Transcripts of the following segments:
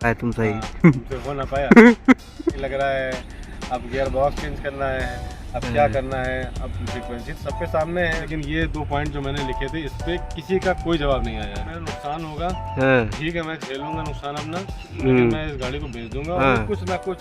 है तुम सही तुमसे हो ना पाया लग रहा है। अब गियर बॉक्स चेंज करना है, अब क्या करना है, अब फ्रीक्वेंसी सबके सामने है। लेकिन ये 2 पॉइंट जो मैंने लिखे थे, इस पे किसी का कोई जवाब नहीं आया। मेरा नुकसान होगा, ठीक है, मैं झेलूंगा नुकसान अपना, लेकिन मैं इस गाड़ी को बेच दूंगा। और कुछ ना कुछ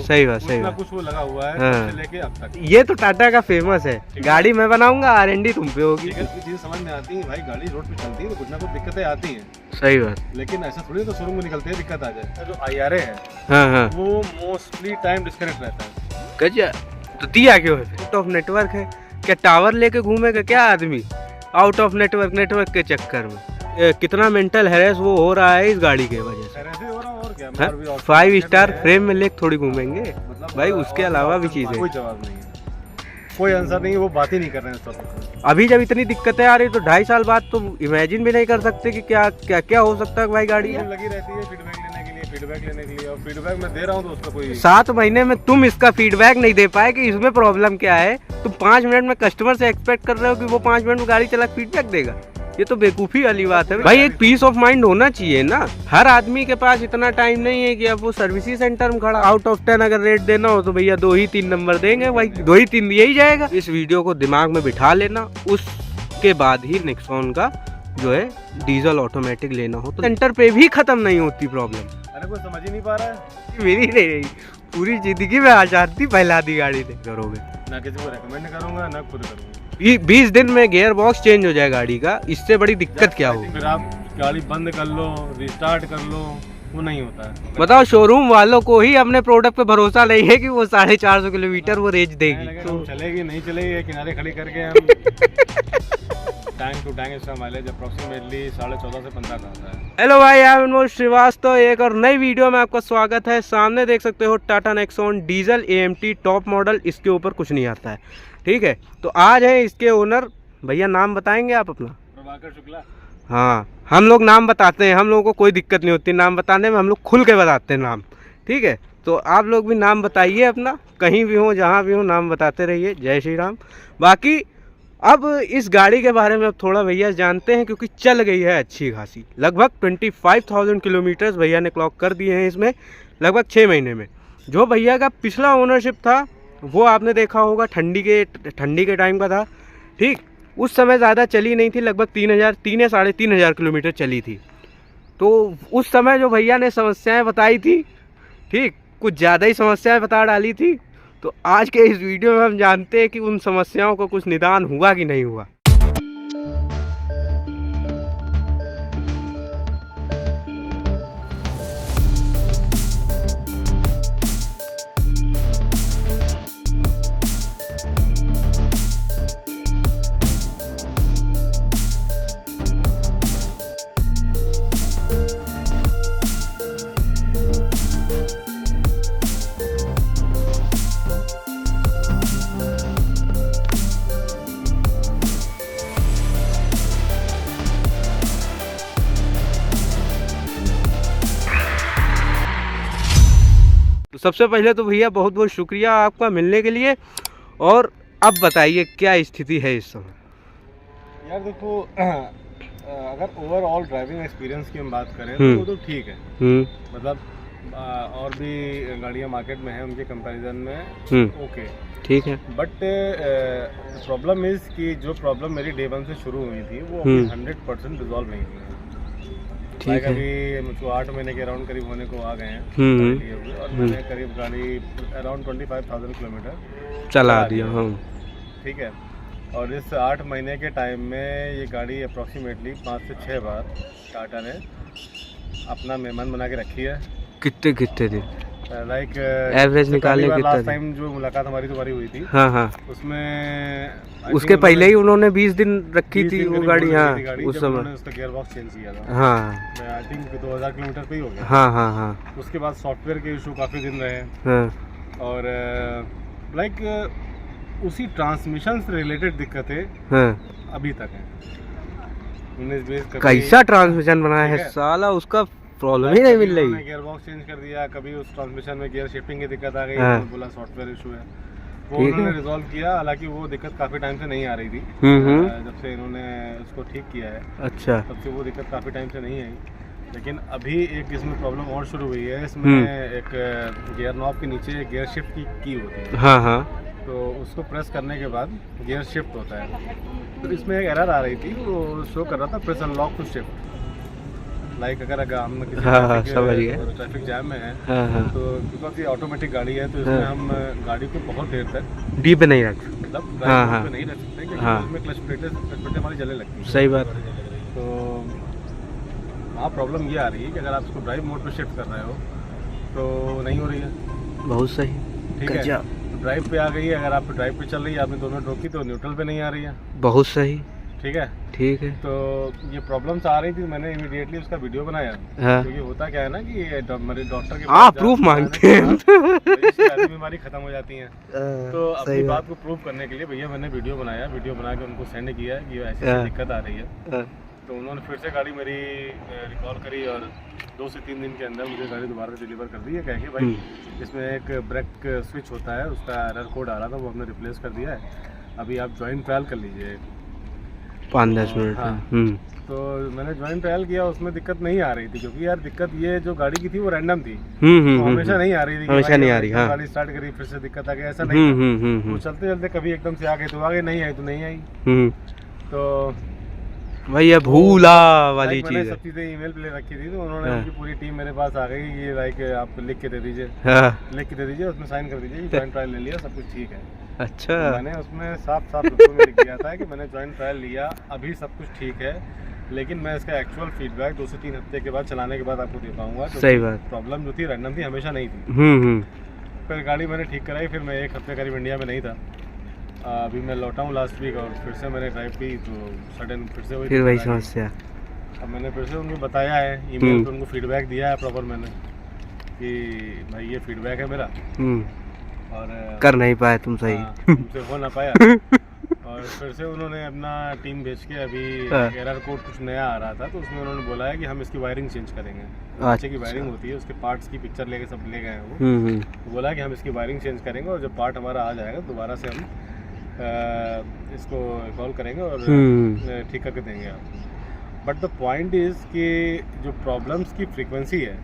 सही बात सही ना बात कुछ वो लगा हुआ है से लेके अब तक। ये तो टाटा का फेमस है, गाड़ी मैं बनाऊंगा, R&D तुम पे होगी। चीजें समझ में आती है भाई, गाड़ी रोड पे चलती है तो कुछ ना कुछ दिक्कतें आती हैं। सही बात, लेकिन ऐसा थोड़ी तो शोरूम में निकलते हैं दिक्कत आ जाए। जो IRA है वो मोस्टली टाइम डिस्कनेक्ट रहता है। गजब, तो दिया क्यों है? आउट ऑफ नेटवर्क है क्या? टावर लेके घूमेगा क्या आदमी आउट ऑफ नेटवर्क के चक्कर में? कितना मेंटल हैरेस वो हो रहा है इस गाड़ी के वजह से। 5 स्टार फ्रेम में लेके थोड़ी घूमेंगे भाई, उसके अलावा भी चीजें। कोई जवाब नहीं है, कोई आंसर नहीं है, वो बात ही नहीं कर रहे हैं। अभी जब इतनी दिक्कतें आ रही तो 2.5 साल बाद तो इमेजिन भी नहीं कर सकते कि क्या क्या क्या हो सकता है भाई। गाड़ी लगी रहती है फीडबैक लेने के लिए, और फीडबैक मैं दे रहा हूँ तो उसका कोई 7 महीने में तुम इसका फीडबैक नहीं दे पाए कि इसमें प्रॉब्लम क्या है। तुम 5 मिनट में कस्टमर से एक्सपेक्ट कर रहे हो कि वो 5 मिनट में गाड़ी चला फीडबैक देगा। ये तो बेवकूफ़ी वाली बात है भाई। एक पीस ऑफ माइंड होना चाहिए ना। हर आदमी के पास इतना टाइम नहीं है कि अब वो सर्विसिंग सेंटर में खड़ा आउट ऑफ 10 अगर रेट देना हो तो भैया 2 ही 3 नंबर देंगे भाई, 2 ही 3 दिया ही जाएगा। इस वीडियो को दिमाग में बिठा लेना, उसके बाद ही नेक्सॉन का जो है डीजल ऑटोमेटिक लेना हो तो सेंटर पे भी खत्म नहीं होती प्रॉब्लम। अरे कोई समझ ही नहीं पा रहा है। मेरी नहीं रही, पूरी जिंदगी में आजादी पहला दी गाड़ी ने करोगे ना, किसी को रेकमेंड करूंगा ना खुद करूंगा। 20 दिन में गियर बॉक्स चेंज हो जाए गाड़ी का, इससे बड़ी दिक्कत क्या होगी? फिर आप गाड़ी बंद कर लो, रिस्टार्ट कर लो, वो नहीं होता है। बताओ, शोरूम वालों को ही अपने प्रोडक्ट पे भरोसा नहीं है कि वो 450 किलोमीटर वो रेंज देगी। तो चलेगी नहीं चलेगी, किनारे खड़ी करके हम टैंक टू टैंक इसका माइलेज अप्रोक्सीमेटली 14.5 से 15 का आता है। हेलो भाई, आई एम अनमोल श्रीवास्तव। एक और नई वीडियो में आपका स्वागत है। सामने देख सकते हो Tata Nexon diesel AMT top model, इसके ऊपर कुछ नहीं आता है, ठीक है। तो आज है इसके ओनर, भैया नाम बताएंगे आप अपना? प्रभाकर शुक्ला। हाँ, हम लोग नाम बताते हैं, हम लोगों को कोई दिक्कत नहीं होती नाम बताने में, हम लोग खुल के बताते हैं नाम, ठीक है। तो आप लोग भी नाम बताइए अपना, कहीं भी हो जहाँ भी हो नाम बताते रहिए। जय श्री राम। बाकी अब इस गाड़ी के बारे में अब थोड़ा भैया जानते हैं, क्योंकि चल गई है अच्छी खासी, लगभग 25,000 किलोमीटर्स भैया ने क्लॉक कर दिए हैं इसमें लगभग 6 महीने में। जो भैया का पिछला ओनरशिप था वो आपने देखा होगा ठंडी के टाइम का था, ठीक। उस समय ज़्यादा चली नहीं थी, लगभग 3 या 3,500 किलोमीटर चली थी। तो उस समय जो भैया ने समस्याएं बताई थी, ठीक, कुछ ज़्यादा ही समस्याएं बता डाली थी। तो आज के इस वीडियो में हम जानते हैं कि उन समस्याओं को कुछ निदान हुआ कि नहीं हुआ। तो सबसे पहले तो भैया बहुत बहुत शुक्रिया आपका मिलने के लिए। और अब बताइए क्या स्थिति है इस समय? यार देखो, अगर ओवरऑल ड्राइविंग एक्सपीरियंस की हम बात करें तो वो तो ठीक है। मतलब और भी गाड़ियाँ मार्केट में हैं, उनके कंपैरिजन में ओके, ठीक है। बट प्रॉब्लम इज़ कि जो प्रॉब्लम मेरी डे 1 से शुरू हुई थी वो 100% रिजॉल्व नहीं हुई है। ठीक है। अभी मुझको 8 महीने के अराउंड करीब होने को आ गए हैं, और मैंने करीब गाड़ी अराउंड 25,000 किलोमीटर चला दिया, ठीक है। और इस 8 महीने के टाइम में ये गाड़ी अप्रोक्सीमेटली 5 से 6 बार टाटा ने अपना मेहमान बना के रखी है। कितने दिन? लाइक एवरेज निकाले कितना? लास्ट टाइम जो मुलाकात हमारी तुम्हारी हुई थी, हाँ, उसमें उसके पहले ही उन्होंने 20 दिन रखी थी वो गाड़ी। हाँ, उस समय उसका गियर बॉक्स चेंज किया था। हाँ, आई थिंक 2000 किलोमीटर पे ही हो गया। हाँ। उसके बाद सॉफ्टवेयर के इशू काफ़ी दिन रहे। हाँ। और लाइक उसी ट्रांसमिशन से रिलेटेड दिक्कतें अभी तक हैं। 19-20 कैसा ट्रांसमिशन बनाया है साला, उसका प्रॉब्लम ही नहीं मिल रही। गियर बॉक्स चेंज कर दिया, कभी उस ट्रांसमिशन में गियर शिफ्टिंग की दिक्कत आ गई, बोला सॉफ्टवेयर इशू है, वो उन्होंने रिजॉल्व किया। हालांकि वो दिक्कत काफी टाइम से नहीं आ रही थी, जब से इन्होंने उसको ठीक किया है, अच्छा, तब से वो दिक्कत काफी टाइम से नहीं आई। लेकिन अभी एक इसमें प्रॉब्लम और शुरू हुई है। इसमें एक गियर नॉब के नीचे गियर शिफ्ट की होती है। हाँ हाँ। तो उसको प्रेस करने के बाद गियर शिफ्ट होता है। तो इसमें एक एरर आ रही थी, वो शो कर रहा था press unlock two shift. Like अगर हम किसी ट्रैफिक जैम में है, तो बिकॉज ये ऑटोमेटिक गाड़ी है, तो इसमें हम गाड़ी को बहुत देर तक डी पे नहीं रख सकते, मतलब ड्राइव मोड पे नहीं रख सकते, क्योंकि उसमें क्लच प्लेटें हमारी जलने लगती है। सही बात। तो वहाँ प्रॉब्लम ये आ रही है कि अगर आप इसको ड्राइव मोड पे शिफ्ट कर रहे हो तो नहीं हो रही है। बहुत सही, ठीक है। ड्राइव पे आ गई है, अगर आप ड्राइव पे चल रही है, आपने दोनों रोकी तो न्यूट्रल पे नहीं आ रही है। बहुत सही। ठीक है, ठीक है। तो ये प्रॉब्लम्स आ रही थी, मैंने इमीडिएटली उसका वीडियो बनाया। हाँ। क्योंकि होता क्या है ना कि मेरे डॉक्टर के प्रूफ मांगते हैं सारी बीमारी खत्म हो जाती है। तो अपनी बात को प्रूव करने के लिए भैया मैंने वीडियो बनाया, वीडियो बना के उनको सेंड किया कि ऐसी दिक्कत आ रही है। तो उन्होंने फिर से गाड़ी मेरी रिकॉल करी और 2 से 3 दिन के अंदर मुझे गाड़ी दोबारा से डिलीवर कर दी है। कह के भाई इसमें एक ब्रेक स्विच होता है, उसका एरर कोड आ रहा था, वो हमने रिप्लेस कर दिया है। अभी आप ज्वाइन ट्रायल कर लीजिए 5-10 मिनट। हाँ। तो मैंने ज्वाइन ट्रायल किया, उसमें दिक्कत नहीं आ रही थी, क्योंकि यार दिक्कत ये जो गाड़ी की थी वो रैंडम थी। तो हमेशा नहीं आ रही थी, हमेशा नहीं आ रही। हाँ। गाड़ी स्टार्ट करी फिर से दिक्कत आ गई, ऐसा नहीं। वो चलते चलते कभी एकदम से आ गई तो आ गई, नहीं आई तो नहीं आई। तो भाई ये भूला वाली चीज है। सब चीजें ईमेल पे ले रखी थी, तो उन्होंने उनकी पूरी टीम मेरे पास आ गई, ये लाइक आप लिख के दे दीजिए, लिख के दे दीजिए, उसमें साइन कर दीजिए कि ज्वाइंट ट्रायल ले लिया, सब कुछ ठीक है। अच्छा। तो मैंने उसमें साफ शब्दों में लिख दिया था कि मैंने ज्वाइंट ट्रायल लिया, अभी सब कुछ ठीक है, लेकिन मैं इसका एक्चुअल फीडबैक 2 से 3 हफ्ते के बाद चलाने के बाद आपको दे पाऊंगा। सही बात। प्रॉब्लम जो थी रैंडम थी, हमेशा नहीं थी। फिर गाड़ी मैंने ठीक कराई, फिर मैं 1 हफ्ते करीब इंडिया में नहीं था। अभी मैं लौटा हूँ लास्ट वीक, और फिर से मैंने ड्राइव की तो सडन फिर से वही समस्या। अब मैंने फिर से उनको बताया है, ईमेल पे उनको फीडबैक दिया है प्रॉपर मैंने, कि भाई ये फीडबैक है मेरा, और कर नहीं पाए तुम सही, तुमसे हो ना पाया। और फिर से उन्होंने अपना टीम भेज के, अभी एरर कोड कुछ नया आ रहा था, तो उसमें उन्होंने बोला है कि हम इसकी वायरिंग चेंज करेंगे। नीचे की वायरिंग होती है, उसके पार्ट्स की पिक्चर लेके सब ले गए हैं वो। बोला कि हम इसकी वायरिंग चेंज करेंगे, और जब पार्ट हमारा आ जाएगा दोबारा से हम इसको कॉल करेंगे और ठीक करके देंगे आप। बट द पॉइंट इज कि जो प्रॉब्लम्स की फ्रीक्वेंसी है,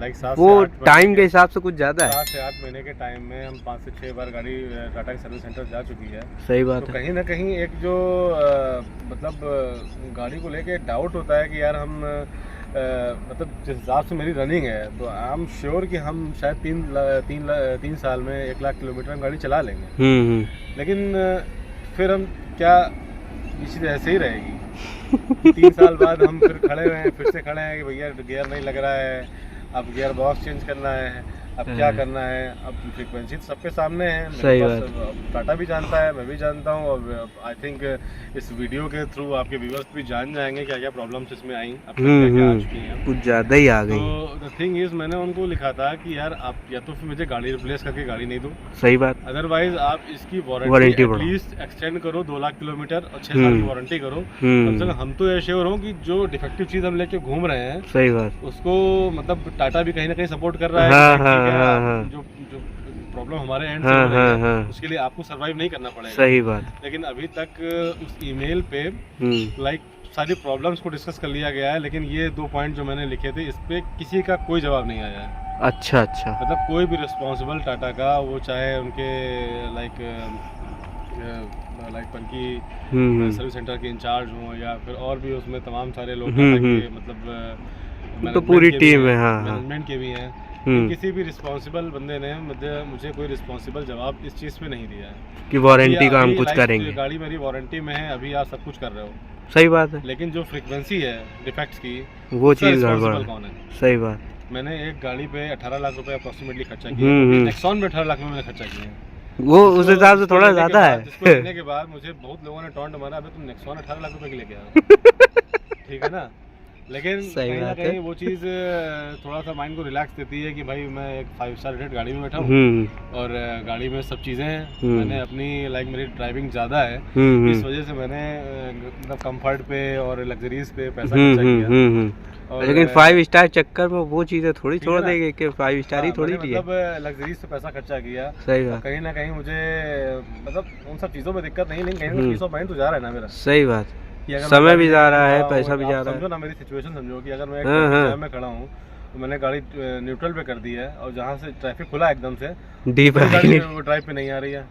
लाइक 7 वो टाइम के हिसाब से कुछ ज़्यादा है। 7 से 8 महीने के टाइम में हम 5 से 6 बार गाड़ी टाटा के सर्विस सेंटर जा चुकी है। सही बात। तो कहीं ना कहीं एक जो मतलब गाड़ी को लेके डाउट होता है कि यार हम मतलब जिस हिसाब से मेरी रनिंग है, तो आई एम श्योर कि हम शायद 3 साल में 1 लाख किलोमीटर हम गाड़ी चला लेंगे। लेकिन फिर हम क्या ये चीज़ ऐसे ही रहेगी? 3 साल बाद हम फिर खड़े हुए हैं, फिर से खड़े हैं कि भैया गियर नहीं लग रहा है, अब गियर बॉक्स चेंज करना है, अब क्या करना है। अब फ्रीक्वेंसी तो सबके सामने है, सही बात। टाटा भी जानता है, मैं भी जानता हूँ, और आई थिंक इस वीडियो के थ्रू आपके व्यूअर्स भी जान जाएंगे क्या क्या प्रॉब्लम्स इसमें आई, अब तक क्या आ चुकी हैं, कुछ ज़्यादा ही आ गई। तो द थिंग इज, मैंने उनको लिखा था कि यार आप या तो फिर मुझे गाड़ी रिप्लेस करके गाड़ी नहीं दो, सही बात, अदरवाइज आप इसकी वारंटी एटलीस्ट एक्सटेंड करो 2 लाख किलोमीटर और 6 साल की वारंटी करो। कम से कम हम तो एश्योर हो कि जो डिफेक्टिव चीज़ हम लेके घूम रहे हैं, सही बात, उसको मतलब टाटा भी कहीं ना कहीं सपोर्ट कर रहा है। जो प्रॉब्लम हमारे एंड से हो रही है, उसके लिए आपको सरवाइव नहीं करना पड़ेगा, सही बात। लेकिन अभी तक उस ईमेल पे लाइक सारी प्रॉब्लम्स को डिस्कस कर लिया गया है, लेकिन ये 2 पॉइंट जो मैंने लिखे थे, इस पे किसी का कोई जवाब नहीं आया है। अच्छा अच्छा। मतलब कोई भी रिस्पॉन्सिबल टाटा का, वो चाहे उनके लाइक पंकी सर्विस सेंटर के इंचार्ज हों, या फिर और भी उसमें तमाम सारे लोग मतलब तो पूरी टीम है, मैनेजमेंट के भी हैं, किसी भी रिस्पॉन्सिबल बंदे ने मुझे कोई रिस्पॉन्सिबल जवाब इस चीज़ पे नहीं दिया है कि वारंटी का हम कुछ करेंगे। गाड़ी मेरी वारंटी में है, अभी आप सब कुछ कर रहे हो, सही बात है, लेकिन जो फ्रीक्वेंसी है डिफेक्ट्स की, वो चीज़ कौन है? सही बात। मैंने एक गाड़ी पे 18 लाख रुपए अप्रोक्सीमेटली खर्चा किया, नेक्सॉन में 18 लाख में मैंने खर्चा किया, वो उस हिसाब से थोड़ा ज़्यादा है। जिसको लेने के बाद मुझे बहुत लोगों ने टॉन्ट मारा, अबे तुम नेक्सॉन 18 लाख रुपए की लेके आओ, ठीक है ना। लेकिन कहीं ना कहीं वो चीज़ थोड़ा सा माइंड को रिलैक्स देती है कि भाई मैं एक 5 स्टार रेटेड गाड़ी में बैठा हूँ, और गाड़ी में सब चीज़ें हैं, मैंने अपनी लाइक मेरी ड्राइविंग ज़्यादा है, इस वजह से मैंने मतलब कंफर्ट पे और लग्जरीज पे पैसा खर्चा किया। लेकिन 5 स्टार चक्कर में वो चीज़ें थोड़ी छोड़ देंगे कि 5 स्टार ही थोड़ी, मतलब लग्जरीज पे पैसा खर्चा किया, सही बात। कहीं ना कहीं मुझे मतलब उन सब चीज़ों में दिक्कत नहीं, लेकिन कहीं पीस ऑफ माइंड तो जा रहा है ना मेरा, सही बात। कि अगर समय भी जा रहा है, पैसा भी जा रहा है। समझो ना मेरी सिचुएशन समझो कि अगर मैं एक ट्रैफिक में खड़ा हूँ तो मैंने गाड़ी न्यूट्रल पे कर दी है और जहाँ से ट्रैफिक खुला एकदम से डीप गाड़ी वो ड्राइव पे नहीं आ रही है,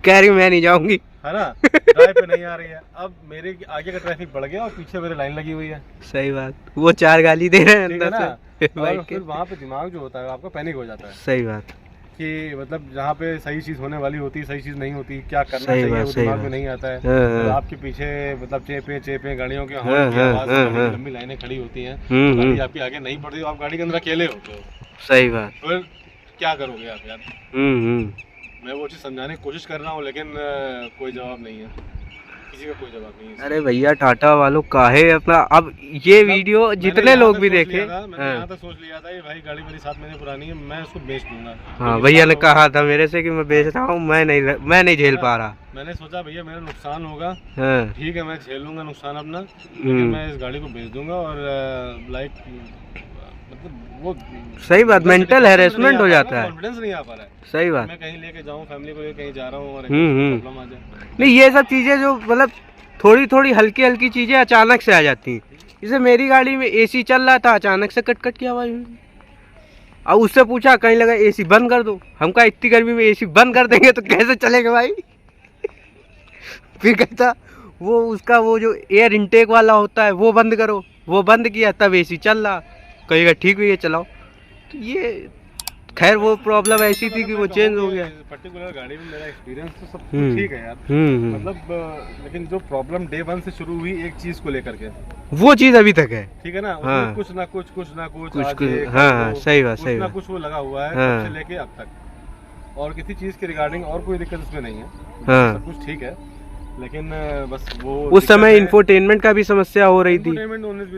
कह रही मैं नहीं जाऊंगी, है ना, ड्राइव पे नहीं आ रही है। अब मेरे आगे का ट्रैफिक बढ़ गया और पीछे मेरी लाइन लगी हुई है। सही बात, वो 4 गाली दे रहे हैं अंदर से और फिर वहाँ पे दिमाग जो होता है आपका पैनिक हो जाता है। सही बात कि मतलब जहाँ पे सही चीज होने वाली होती है, सही चीज नहीं होती, क्या करना चाहिए वो दिमाग में नहीं आता है। तो आपके पीछे मतलब चेपे गाड़ियों के हॉर्न की आवाज, लंबी लाइनें खड़ी होती हैं, गाड़ी आपके आगे नहीं बढ़ती, आप गाड़ी के अंदर अकेले होते हो। सही बात, फिर क्या करोगे आप यार? मैं वो चीज समझाने की कोशिश कर रहा हूँ लेकिन कोई जवाब नहीं है, किसी का कोई जवाब नहीं है। अरे भैया टाटा वालों काहे अपना, अब ये वीडियो जितने लोग भी देखे, मैंने यहाँ तक सोच लिया था ये भाई गाड़ी मेरी 7 महीने पुरानी है, मैं उसको बेच दूंगा। हाँ भैया ने कहा था मेरे से कि मैं बेच रहा हूँ, मैं नहीं झेल पा रहा। मैंने सोचा भैया मेरा नुकसान होगा, ठीक है मैं झेल लूंगा नुकसान अपना, लेकिन मैं इस गाड़ी को बेच दूंगा। और लाइक मतलब वो सही बात, मेंटल हैरेसमेंट हो जाता है, कॉन्फिडेंस नहीं आ पा रहा है। सही बात, मैं कहीं लेके जाऊँ, फैमिली को लेके कहीं जा रहा हूँ और प्रॉब्लम आ जाए। नहीं ये सब चीजें जो मतलब थोड़ी हल्की चीजें अचानक से आ जाती हैं। जैसे मेरी गाड़ी में एसी चल रहा था, अचानक से कट की आवाज हुई। अब उससे पूछा, कहीं लगा एसी बंद कर दो, हम कहा इतनी गर्मी में एसी बंद कर देंगे तो कैसे चलेगा भाई। फिर कहता वो उसका वो जो एयर इनटेक वाला होता है वो बंद करो, वो बंद किया तब एसी चल रहा, कहेगा ठीक है ये चलाओ। तो ये खैर वो प्रॉब्लम ऐसी थी कि वो चेंज हो गया। पर्टिकुलर गाड़ी में मेरा एक्सपीरियंस तो सब कुछ ठीक है यार, मतलब लेकिन जो प्रॉब्लम डे 1 से शुरू हुई एक चीज को लेकर के, वो चीज अभी तक है, ठीक है ना। हाँ, कुछ ना कुछ हाँ सही बात, सही बात, कुछ वो लगा हुआ है तब से लेके अब तक, और किसी चीज के रिगार्डिंग और कोई दिक्कत उसमें नहीं है, सब कुछ ठीक है। लेकिन बस वो उस समय इंफोटेनमेंट का भी समस्या हो रही थी,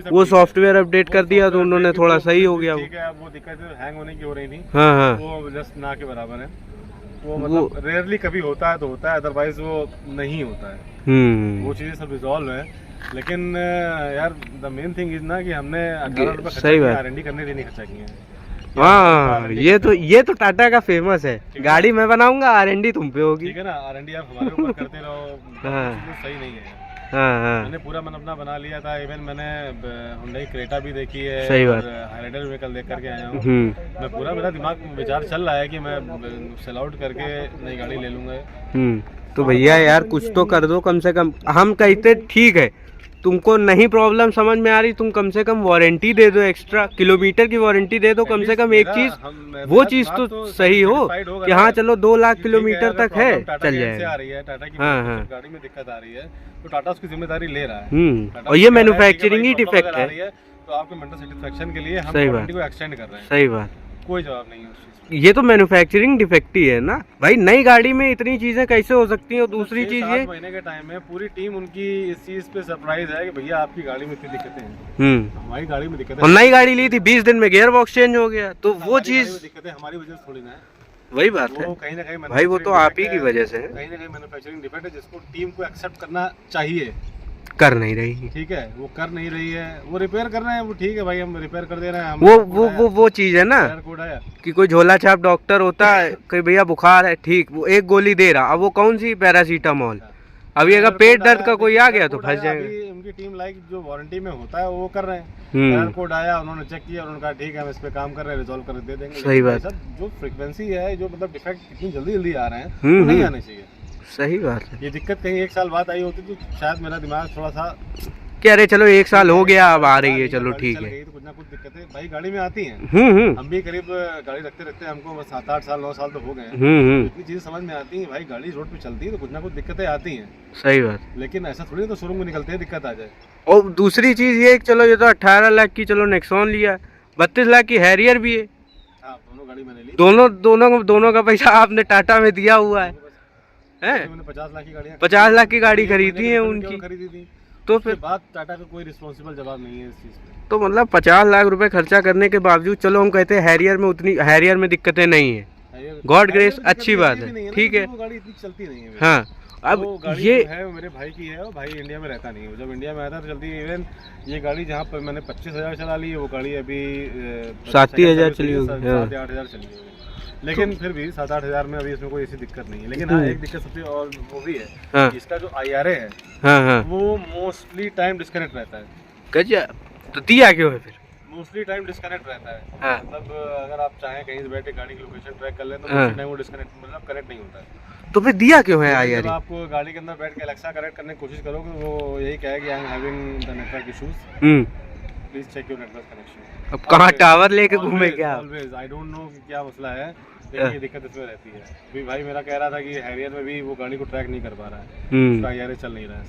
वो सॉफ्टवेयर अपडेट कर दिया तो उन्होंने थोड़ा सही हो गया। ठीक है, वो दिक्कत हैंग होने की हो रही थी, हाँ, वो जस्ट ना के बराबर है। वो मतलब रेयरली कभी होता है तो होता है, अदरवाइज वो नहीं होता है। वो चीजें सब रिजॉल्व है। लेकिन यार द मेन थिंग इज ना कि हमने 18 रुपए R&D करने के लिए नहीं खर्चा किए हैं। हाँ ये तो टाटा का फेमस है, गाड़ी मैं बनाऊंगा R&D तुम पे होगी, ठीक है ना। R&D आप हमारे ऊपर करते रहो, सही नहीं है। मैंने पूरा मन अपना बना लिया था, इवन मैंने हुंडई क्रेटा भी देखी है, सही बात, हाइलाइटर व्हीकल देख करके आया हूँ। मैं पूरा मेरा दिमाग विचार चल रहा है कि मैं सेल आउट करके नई गाड़ी ले लूंगा। तो भैया यार कुछ तो कर दो कम से कम। हम कहते ठीक है तुमको नहीं प्रॉब्लम समझ में आ रही, तुम कम से कम वारंटी दे दो, एक्स्ट्रा किलोमीटर की वारंटी दे दो कम से कम। एक चीज वो चीज तो सही हो कि हाँ चलो 2 लाख किलोमीटर तक है, चल जाएगा। टाटा की गाड़ी में दिक्कत आ रही है तो टाटा उसकी जिम्मेदारी ले रहा है, और ये मैन्युफैक्चरिंग ही डिफेक्ट है। तो आपके मेंटल सेटिस्फेक्शन के लिए हम वारंटी को एक्सटेंड कर रहे हैं। सही बात, कोई जवाब नहीं है। ये तो मैन्युफैक्चरिंग डिफेक्ट ही है ना भाई, नई गाड़ी में इतनी चीजें कैसे हो सकती हैं। और दूसरी चीज ये 7 महीने के टाइम में पूरी टीम उनकी इस चीज पे सरप्राइज है कि भैया आपकी गाड़ी में इतनी दिक्कतें हैं, हमारी गाड़ी में दिक्कतें। और नई गाड़ी ली थी 20 दिन में गियर बॉक्स चेंज हो गया, तो वो चीज दिक्कतें हमारी वजह से थोड़ी ना है। वही बात है कहीं ना कहीं भाई, वो तो आप ही की वजह से है, कहीं ना कहीं मैन्युफैक्चरिंग डिफेक्ट है जिसको टीम को एक्सेप्ट करना चाहिए, कर नहीं रही। ठीक है, वो कर नहीं रही है, वो रिपेयर कर रहे हैं, वो ठीक है भाई, हम रिपेयर कर दे रहे हैं। वो चीज है ना कि कोई झोला छाप डॉक्टर होता है कि भैया बुखार है, ठीक, वो एक गोली दे रहा, अब वो कौन सी पैरासीटामोल। अभी अगर पेट दर्द का कोई आ गया तो फंस जाएगा। उनकी टीम लाइक जो वारंटी में होता है वो कर रहे हैं, एरर कोड आया, उन्होंने चेक किया और उनका ठीक है हम इस पे काम कर रहे हैं, रिजॉल्व कर दे देंगे। सही बात, जो फ्रीक्वेंसी है, जो मतलब डिफेक्ट इतनी जल्दी आ रहे हैं, नहीं आने चाहिए। सही बात है, ये दिक्कत कहीं 1 साल बाद आई होती तो शायद मेरा दिमाग थोड़ा सा कि अरे चलो 1 साल हो गया अब आ रही है, चलो ठीक है। तो कुछ ना कुछ दिक्कतें भाई गाड़ी में आती हैं। हम भी करीब गाड़ी रखते हमको 7-8 साल 9 साल तो हो गए हैं। इतनी चीजें समझ में आती हैं भाई, गाड़ी रोड पे चलती है तो कुछ ना कुछ दिक्कतें आती हैं। सही बात, लेकिन ऐसा थोड़ी तो शोरूम में निकलते हैं दिक्कत आ जाए। और दूसरी चीज ये चलो ये तो 18 लाख की चलो नेक्सॉन लिया, 32 लाख की हैरियर भी है। दोनों गाड़ी मैंने ली, दोनों का पैसा आपने टाटा में दिया हुआ है। मैंने 50 लाख की गाड़ी खरीदी है उनकी, खरीदी थी। तो फिर बात टाटा का कोई रिस्पॉन्सिबल जवाब नहीं है इस चीज पे। तो मतलब 50 लाख रुपए खर्चा करने के बावजूद चलो हम कहते हैं हैरियर में दिक्कतें नहीं है, गॉड ग्रेस अच्छी बात है, ठीक है। गाड़ी इतनी चलती नहीं है। हाँ, अब ये है मेरे भाई की है, भाई इंडिया में रहता नहीं है, जब इंडिया में आता तो चलती है। इवन ये गाड़ी जहाँ पर मैंने 25,000 चला ली है, वो गाड़ी अभी 7,000 चली होगी, 7-8,000 चली होगी। लेकिन फिर भी 7-8 हज़ार में अभी इसमें कोई ऐसी दिक्कत नहीं है। लेकिन हाँ, एक दिक्कत सबसे और वो भी है, इसका जो IRA है, वो मोस्टली टाइम डिस्कनेक्ट रहता है। गजब, तो दिया क्यों है फिर? मोस्टली टाइम डिस्कनेक्ट रहता है। मतलब अगर आप चाहें कहीं से बैठे गाड़ी की लोकेशन ट्रैक कर लें तो मोस्टली टाइम वो डिस्कनेक्ट, मतलब कनेक्ट नहीं होता है। तो फिर दिया क्यों है IRA? जब आप गाड़ी के अंदर बैठ के अलेक्सा कनेक्ट करने की कोशिश करोगे, वो यही कहेगी I am having the network issues, please check your network connection. अब कहाँ टावर लेके घूमे क्या? ऑलवेज, आई डोंट नो कि क्या मसला है, लेकिन ये दिक्कत इसमें रहती है। अभी भाई मेरा कह रहा था कि हैरियर में भी वो गाड़ी को ट्रैक नहीं कर पा रहा है, उसका IRA चल नहीं रहा है,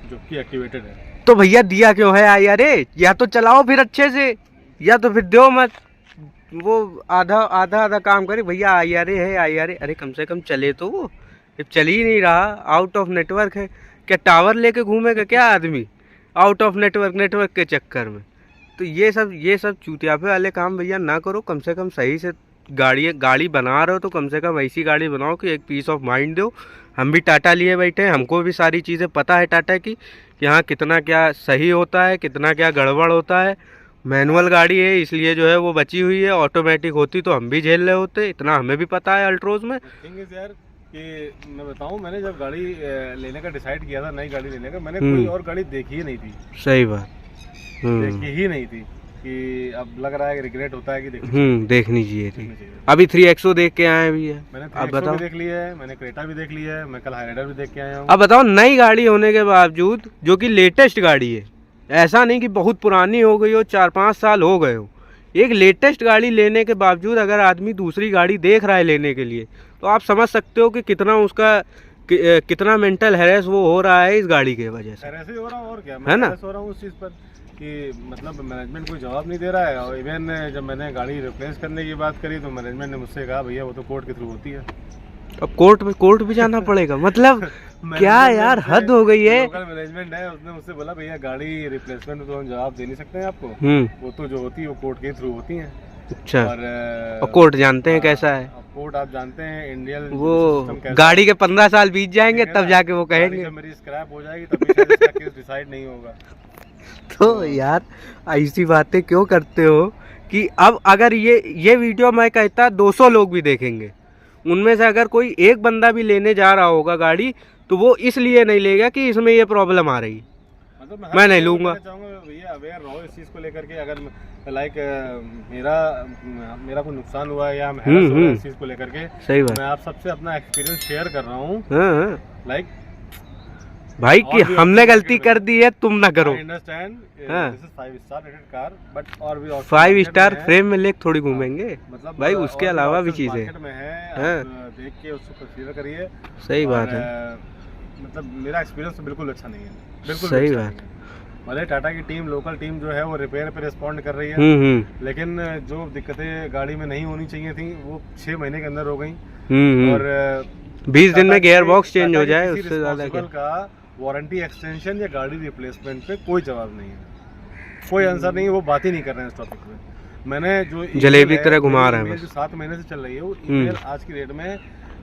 जो कि एक्टिवेटेड है। तो भैया दिया क्यों है IRA? या तो चलाओ फिर अच्छे से, या तो फिर दो मत, वो आधा काम करे। भैया IRA है, IRA, अरे कम से कम चले तो वो, जब चल ही नहीं रहा, आउट ऑफ नेटवर्क है, क्या टावर लेके घूमेगा क्या आदमी आउट ऑफ नेटवर्क के चक्कर में? तो ये सब चूतियापे वाले काम भैया ना करो। कम से कम सही से गाड़ी बना रहे हो तो कम से कम ऐसी गाड़ी बनाओ कि एक पीस ऑफ माइंड दो। हम भी टाटा लिए बैठे हैं, हमको भी सारी चीज़ें पता है टाटा की, कि हाँ कितना क्या सही होता है, कितना क्या गड़बड़ होता है। मैनुअल गाड़ी है इसलिए जो है वो बची हुई है, ऑटोमेटिक होती तो हम भी झेल रहे होते, इतना हमें भी पता है अल्ट्रोज में। यार कि मैं बताऊं, मैंने जब गाड़ी लेने का डिसाइड किया था, नई गाड़ी लेने का, मैंने कोई और गाड़ी देखी ही नहीं थी। सही बात, देखी ही नहीं थी कि अब लग रहा है कि रिग्रेट होता है कि देखनी चाहिए थी। अभी 3XO देख के आए भी है, मैंने 3XO भी देख लिया है, मैंने क्रेटा भी देख लिया है, मैं कल हाइराइडर भी देख के आया हूँ। अब बताओ, नई गाड़ी होने के बावजूद, जो कि लेटेस्ट गाड़ी है, ऐसा नहीं कि बहुत पुरानी हो गई हो, 4-5 साल हो गए हो, एक लेटेस्ट गाड़ी लेने के बावजूद अगर आदमी दूसरी गाड़ी देख रहा है लेने के लिए, तो आप समझ सकते हो कि कितना उसका कितना मेंटल हैरेस वो हो रहा है इस गाड़ी के वजह से। हैरेस ही हो रहा और क्या, मैं हैरेस हो रहा हूँ उस चीज़ पर कि मतलब मैनेजमेंट कोई जवाब नहीं दे रहा है। और इवन जब मैंने गाड़ी रिप्लेस करने की बात करी तो मैनेजमेंट ने मुझसे कहा भैया वो तो कोर्ट के थ्रू होती है। अब कोर्ट भी जाना पड़ेगा? मतलब क्या यार, हद हो गई है। लोकल मैनेजमेंट है, उसने मुझसे बोला भैया गाड़ी रिप्लेसमेंट तो हम जवाब दे नहीं सकते हैं आपको, वो तो जो होती है वो कोर्ट के थ्रू होती है। अच्छा, और कोर्ट जानते हैं कैसा है? कोर्ट आप जानते हैं इंडियन वो गाड़ी के 15 साल बीत जाएंगे तब जाके वो कहेंगे, मेरी स्क्रैप हो जाएगी तब इसका केस डिसाइड नहीं होगा। तो यार ऐसी बातें क्यों करते हो कि अब अगर ये वीडियो मैं कहता 200 लोग भी देखेंगे, उनमें से अगर कोई एक बंदा भी लेने जा रहा होगा गाड़ी, तो वो इसलिए नहीं लेगा कि इसमें ये प्रॉब्लम आ रही, मतलब मैं नहीं लूंगा। भैया अवेयर रहो इस चीज़ को लेकर के। अगर लाइक मेरा कोई नुकसान हुआ है या मैं इस चीज़ को लेकर के, सही बात, मैं आप सबसे अपना एक्सपीरियंस शेयर कर रहा हूँ। लाइक भाई कि हमने गलती कर दी है, तुम ना करो। 5 स्टार फ्रेम में लेके थोड़ी घूमेंगे, मतलब भाई उसके अलावा भी चीजें देख के उसको कंसीडर करिए। सही बात है, मतलब मेरा एक्सपीरियंस तो बिल्कुल अच्छा नहीं है, बिल्कुल सही बात। भले टाटा की टीम, लोकल टीम जो है वो रिपेयर पे रिस्पॉन्ड कर रही है, लेकिन जो दिक्कतें गाड़ी में नहीं होनी चाहिए थी वो 6 महीने के अंदर हो गई। और 20 दिन में गियर बॉक्स चेंज हो जाए, उससे ज्यादा क्या। का वारंटी एक्सटेंशन या गाड़ी रिप्लेसमेंट पे कोई जवाब नहीं है, कोई आंसर नहीं है, वो बात ही नहीं कर रहे हैं इस टॉपिक में। मैंने जो जलेबी की तरह घुमा रहे हैं, जो 7 महीने से चल रही है वो ईमेल आज की डेट में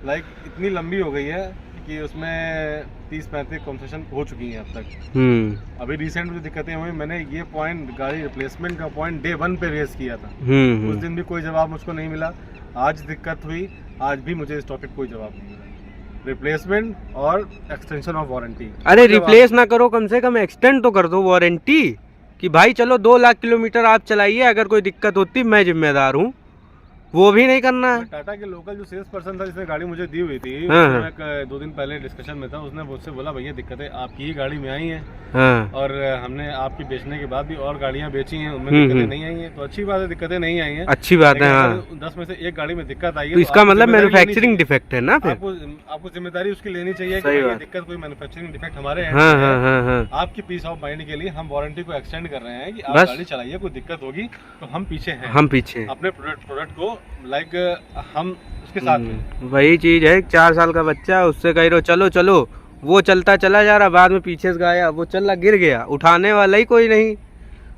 लाइक इतनी लंबी हो गई है कि उसमें 30-35 कंसेशन हो चुकी हैं अब तक। अभी रिसेंट में जो दिक्कतें हुई, मैंने ये पॉइंट गाड़ी रिप्लेसमेंट का पॉइंट डे 1 पे रेस किया था, उस दिन भी कोई जवाब मुझको नहीं मिला। आज दिक्कत हुई, आज भी मुझे इस टॉपिक कोई जवाब नहीं मिला। रिप्लेसमेंट और एक्सटेंशन ऑफ वारंटी, अरे रिप्लेस ना करो, कम से कम एक्सटेंड तो कर दो वारंटी, कि भाई चलो 2 लाख किलोमीटर आप चलाइए, अगर कोई दिक्कत होती मैं जिम्मेदार हूँ, वो भी नहीं करना है। टाटा के लोकल जो सेल्स पर्सन था जिसने गाड़ी मुझे दी हुई थी, 2 दिन पहले डिस्कशन में था, उसने मुझसे बोला भैया दिक्कतें आपकी ही गाड़ी में आई हैं, और हमने आपकी बेचने के बाद भी और गाड़ियां बेची हैं, उनमें दिक्कतें नहीं आई हैं। तो अच्छी बात है, दिक्कतें नहीं आई हैं, अच्छी बात है। 10 में से एक गाड़ी में दिक्कत आई है, तो इसका मतलब मैन्युफैक्चरिंग डिफेक्ट है ना, फिर आपको जिम्मेदारी उसकी लेनी चाहिए कि दिक्कत कोई मैन्युफैक्चरिंग डिफेक्ट हमारे हैं। आपकी पीस ऑफ माइंड के लिए हम वारंटी को एक्सटेंड कर रहे हैं कि आप गाड़ी चलाइए, कोई दिक्कत होगी तो हम पीछे हैं, हम पीछे अपने प्रोडक्ट को लाइक हम उसके साथ में। वही चीज है, 4 साल का बच्चा, उससे कह रहे हो चलो, वो चलता चला जा रहा, बाद में पीछे से गाया, वो चला गिर गया, उठाने वाला ही कोई नहीं।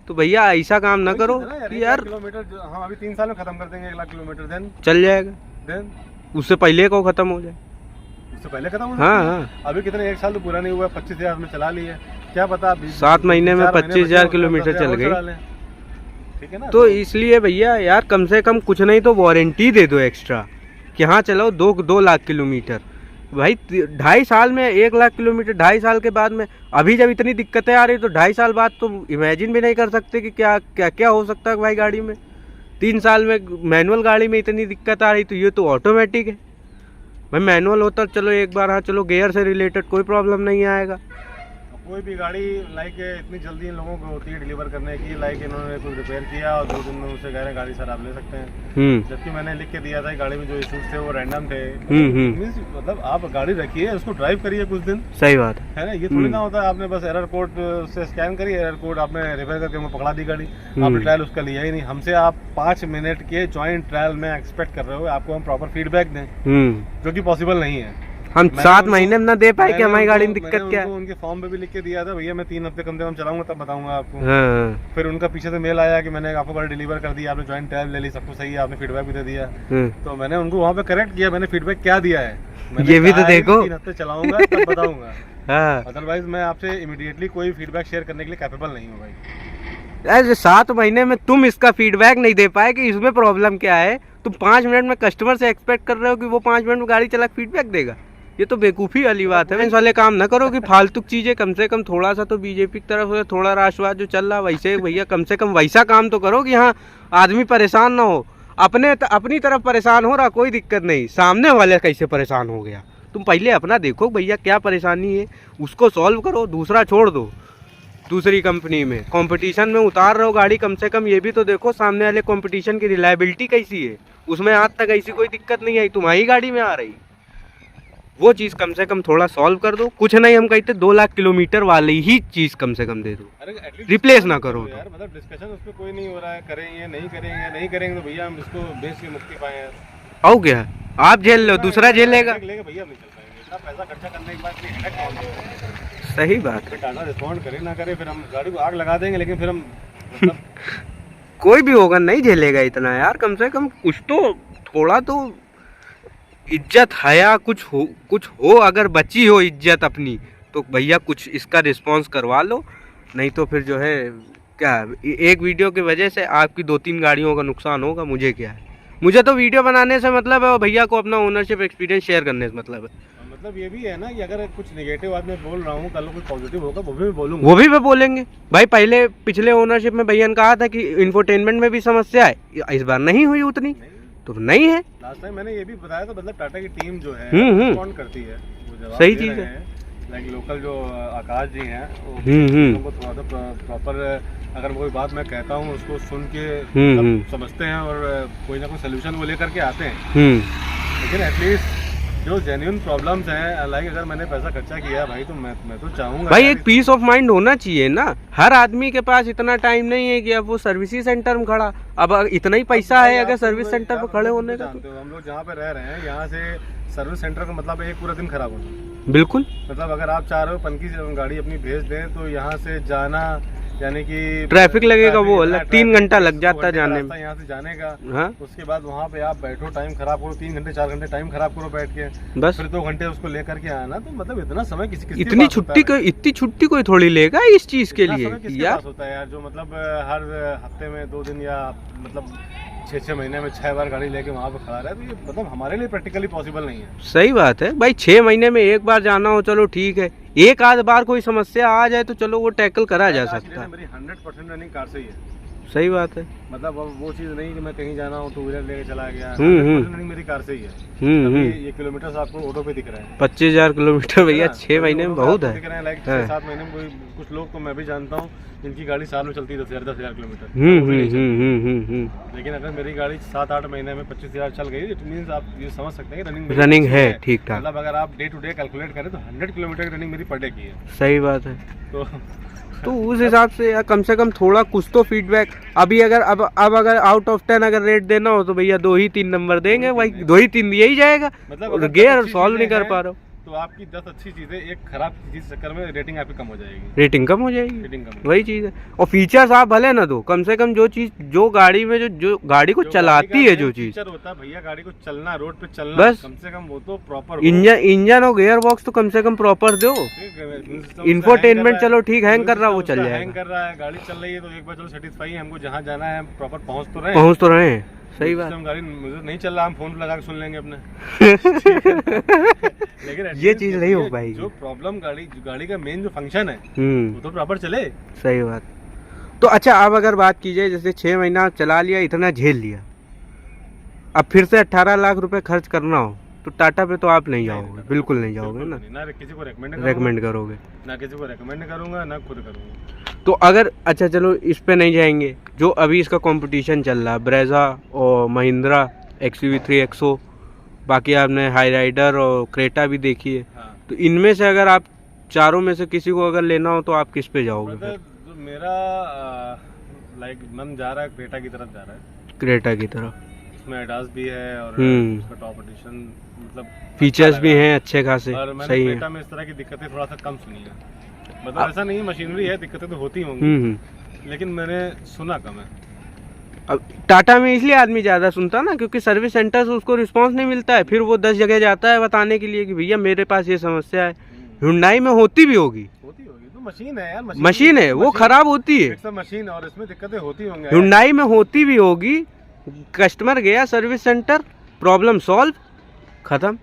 तो भैया ऐसा काम ना करो कि यार किलोमीटर हम अभी 3 साल में खत्म कर देंगे, 1 लाख किलोमीटर देन चल जाएगा, देन उससे पहले को खत्म हो जाए, उससे पहले खत्म हो जाए। हाँ, अभी कितने 1 साल तो पूरा नहीं हुआ, 25,000 में चला लिया, क्या पता 7 महीने में 25,000 किलोमीटर चल गई, ठीक है ना। तो इसलिए भैया यार कम से कम कुछ नहीं तो वारंटी दे दो एक्स्ट्रा, कि हाँ चलो 2 लाख किलोमीटर। भाई 2.5 साल में 1 लाख किलोमीटर, 2.5 साल के बाद में अभी जब इतनी दिक्कतें आ रही तो 2.5 साल बाद तो इमेजिन भी नहीं कर सकते कि क्या क्या क्या हो सकता है भाई गाड़ी में। 3 साल में मैनुअल गाड़ी में इतनी दिक्कत आ रही तो ये तो ऑटोमेटिक है भाई। मैनुअल होता चलो एक बार, हाँ चलो गियर से रिलेटेड कोई प्रॉब्लम नहीं आएगा। कोई भी गाड़ी लाइक इतनी जल्दी इन लोगों को होती है डिलीवर करने की, लाइक इन्होंने कुछ रिपेयर किया और 2 दिन में उनसे कह रहे हैं गाड़ी सर आप ले सकते हैं, जबकि मैंने लिख के दिया था गाड़ी में जो इश्यूज थे वो रैंडम थे। मतलब आप गाड़ी रखिए, उसको ड्राइव करिए कुछ दिन। सही बात है ना, ये थोड़ी ना होता है आपने बस एरर कोड से स्कैन करी, एरर कोड आपने रिपेयर करके मैं पकड़ा दी गाड़ी, आपने ट्रायल उसका लिया ही नहीं। हमसे आप 5 मिनट के जॉइंट ट्रायल में एक्सपेक्ट कर रहे हो आपको हम प्रॉपर फीडबैक दें, जो कि पॉसिबल नहीं है। हम 7 महीने में ना दे पाए कि हमारी गाड़ी में दिक्कत क्या है। उनके फॉर्म पे भी लिख के दिया था भैया मैं 3 हफ्ते कम से कम चलाऊंगा तब बताऊंगा आपको। फिर उनका पीछे से मेल आया कि मैंने आपको गाड़ी डिलीवर कर दी, आपने जॉइंट ट्रायल ले ली, सब कुछ सही है, आपने फीडबैक भी दे दिया। तो मैंने उनको वहाँ पे करेक्ट किया, मैंने फीडबैक क्या दिया है ये भी तो देखो। 3 हफ्ते चलाऊंगा तब बताऊंगा, अदरवाइज मैं आपसे इमीडिएटली कोई फीडबैक शेयर करने के लिए कैपेबल नहीं हूँ भाई। ऐसे 7 महीने में तुम इसका फीडबैक नहीं दे पाए कि इसमें प्रॉब्लम क्या है। तुम 5 मिनट में कस्टमर से एक्सपेक्ट कर रहे हो कि वो 5 मिनट में गाड़ी चला फीडबैक देगा। ये तो बेवकूफ़ी वाली बात है। वाले काम ना करो कि फालतू चीज़ें, कम से कम थोड़ा सा तो बीजेपी की तरफ से थोड़ा राष्ट्रवाद जो चल रहा वैसे भैया कम से कम वैसा काम तो करो कि हाँ आदमी परेशान ना हो। अपनी तरफ परेशान हो रहा कोई दिक्कत नहीं, सामने वाले कैसे परेशान हो गया। तुम पहले अपना देखो भैया क्या परेशानी है, उसको सॉल्व करो, दूसरा छोड़ दो। दूसरी कंपनी में कंपटीशन में उतार रहे हो गाड़ी, कम से कम ये भी तो देखो सामने वाले कंपटीशन की रिलायबिलिटी कैसी है। उसमें आज तक ऐसी कोई दिक्कत नहीं आई, तुम्हारी गाड़ी में आ रही। वो चीज़ कम से कम थोड़ा सॉल्व कर दो। कुछ नहीं हम कहते 2 लाख किलोमीटर वाली ही चीज़ कम से कम दे दो, रिप्लेस ना करो यार। मतलब डिस्कशन उस पर कोई नहीं हो रहा है, करेंगे नहीं करेंगे तो भैया हम इसको बेच के मुक्ति पाए यार। आओ क्या आप झेल लो, दूसरा झेलेगा। भैया हम नहीं चल पाएंगे, इतना पैसा खर्चा करने के बाद हेडेक कौन देगा। सही बात है। टाटा रिस्पॉन्ड करे ना करे, फिर हम गाड़ी को आग लगा देंगे, लेकिन फिर हम मतलब कोई भी होगा नहीं झेलेगा इतना यार। कम से कम कुछ तो थोड़ा तो इज्जत हया कुछ हो अगर बची हो इज्जत अपनी तो भैया कुछ इसका रिस्पांस करवा लो। नहीं तो फिर जो है क्या, एक वीडियो की वजह से आपकी 2-3 गाड़ियों का नुकसान होगा। मुझे क्या है, मुझे तो वीडियो बनाने से मतलब है और भैया को अपना ओनरशिप एक्सपीरियंस शेयर करने से मतलब है। मतलब ये भी है ना कि अगर कुछ नेगेटिव बात मैं बोल रहा हूँ, कल कुछ पॉजिटिव होगा वो भी बोलूँगा, वो भी मैं बोलेंगे भाई। पहले पिछले ओनरशिप में भैया ने कहा था कि इंफोटेनमेंट में भी समस्या है, इस बार नहीं हुई उतनी तो नहीं है। लास्ट टाइम मैंने ये भी बताया तो मतलब टाटा की टीम जो है रिस्पॉन्ड करती है, वो जवाब सही चीज है। लाइक लोकल जो आकाश जी हैं उनको थोड़ा सा प्रॉपर अगर कोई बात मैं कहता हूँ उसको सुन के समझते हैं और कोई ना कोई सोल्यूशन वो लेकर के आते हैं। लेकिन एटलीस्ट जो जेन्युइन प्रॉब्लम्स हैं, लाइक अगर मैंने पैसा खर्चा किया भाई तो मैं तो चाहूँगा भाई एक पीस ऑफ माइंड होना चाहिए ना। हर आदमी के पास इतना टाइम नहीं है कि अब वो सर्विस सेंटर में खड़ा, अब इतना ही पैसा है अगर सर्विस सेंटर पर खड़े होने का। हम लोग जहाँ पे रह रहे हैं यहाँ से सर्विस सेंटर का मतलब एक पूरा दिन खराब होना। बिल्कुल, मतलब अगर आप चाह रहे हो पनकी से गाड़ी अपनी भेज दें तो यहाँ से जाना यानी कि ट्रैफिक लगेगा, वो 3 घंटा लग जाता है जाने में, यहाँ से जाने का। हाँ? उसके बाद वहाँ पे आप बैठो, टाइम खराब करो, 3 घंटे 4 घंटे टाइम खराब करो बैठ के, बस फिर 2 घंटे उसको लेकर के आना। तो मतलब इतना समय इतनी छुट्टी कोई थोड़ी लेगा इस चीज के लिए यार। होता है यार जो मतलब हर हफ्ते में 2 दिन या मतलब 6 महीने में 6 बार गाड़ी लेके वहाँ पे खड़ा रहा है, तो ये मतलब हमारे लिए प्रैक्टिकली पॉसिबल नहीं है। सही बात है भाई, 6 महीने में एक बार जाना हो चलो ठीक है, एक आध बार कोई समस्या आ जाए तो चलो वो टैकल करा जा सकता है। मेरी 100% रनिंग कार से ही है। सही बात है। मतलब अब वो चीज़ नहीं कि मैं कहीं जाना हो 2 व्हीलर लेके चला गया। 100% रनिंग मेरी कार से ही है। ये किलोमीटर आपको ऑटो पे दिख रहे हैं 25,000 किलोमीटर भैया 6 महीने में बहुत है। दिख रहे हैं लाइक 6-7 महीने में कुछ लोग तो मैं भी जानता हूँ जिनकी गाड़ी साल में चलती है 10,000 किलोमीटर। लेकिन अगर मेरी गाड़ी 7-8 महीने में 25,000 चल गई, इट मींस आप ये समझ सकते हैं कि रनिंग है ठीक ठाक। मतलब अगर आप डे टू डे कैलकुलेट करें तो 100 किलोमीटर की रनिंग मेरी पर डे की है। सही बात है। तो उस हिसाब से यार कम से कम थोड़ा कुछ तो फीडबैक अभी अगर अब अगर आउट ऑफ 10 अगर रेट देना हो तो भैया 2 ही 3 नंबर देंगे भाई, 2 ही 3 दिया ही जाएगा। मतलब गेयर सॉल्व नहीं कर पा रहा तो आपकी 10 अच्छी चीजें एक खराब चीज चक्कर में रेटिंग आपकी कम हो जाएगी। रेटिंग कम हो जाएगी, वही चीज है। और फीचर्स आप भले ना दो, कम से कम जो चीज जो गाड़ी में जो गाड़ी को चलाती है जो चीज होता है भैया, गाड़ी को चलना, रोड पे चलना, बस कम से कम वो तो प्रॉपर इंजन और गियर बॉक्स तो कम से कम प्रॉपर दो। इंफोटेनमेंट चलो ठीक हैंग कर रहा वो चल जाएगा, हैंग कर रहा है, गाड़ी चल रही है तो एक बार चलो सेटिस्फाई है, हमको जहाँ जाना है प्रॉपर पहुँच तो रहे हैं। सही बात। हम गाड़ी मुझे नहीं चल रहा, हम फोन लगा के सुन लेंगे अपने। लेकिन ये चीज नहीं हो पाएगी। जो प्रॉब्लम गाड़ी का मेन जो फंक्शन है वो तो प्रॉपर चले। सही बात। तो अच्छा, अब अगर बात की जाए, जैसे 6 महीना चला लिया, इतना झेल लिया, अब फिर से 18 लाख रुपए खर्च करना हो तो टाटा पे तो आप नहीं जाओगे, बिल्कुल नहीं जाओगे ना। ना किसी को रेकमेंड करोगे, ना किसी को रेकमेंड करूंगा, ना खुद करूंगा। तो अगर अच्छा चलो इस पे नहीं जाएंगे, जो अभी इसका कंपटीशन चल रहा है, ब्रेजा और महिंद्रा XUV3 XO, बाकी आपने हाई राइडर और क्रेटा भी देखी है। हाँ। तो इनमें से अगर आप चारों में से किसी को अगर लेना हो तो आप किस पे जाओगे? जो मेरा मन जा रहा है क्रेटा की तरफ जा रहा है। क्रेटा की तरफ, उसमें एडास भी है और उसका टॉप एडिशन, मतलब फीचर्स भी हैं अच्छे खासे। और मैंने सही क्रेटा में इस तरह की दिक्कतें थोड़ा सा कम सुनी है। मतलब ऐसा नहीं है, मशीनरी है, दिक्कतें तो होती होंगी, लेकिन मैंने सुना कम है। अब टाटा में इसलिए आदमी ज़्यादा सुनता ना, क्योंकि सर्विस सेंटर से उसको रिस्पांस नहीं मिलता है, फिर वो 10 जगह जाता है बताने के लिए कि भैया मेरे पास ये समस्या है। हुंडई में होती भी होगी, तो मशीन है यार, मशीन है, वो खराब होती है मशीन, और इसमें दिक्कतें होती होंगी। हुंडई में होती भी होगी, कस्टमर गया सर्विस सेंटर, प्रॉब्लम सॉल्व, खत्म,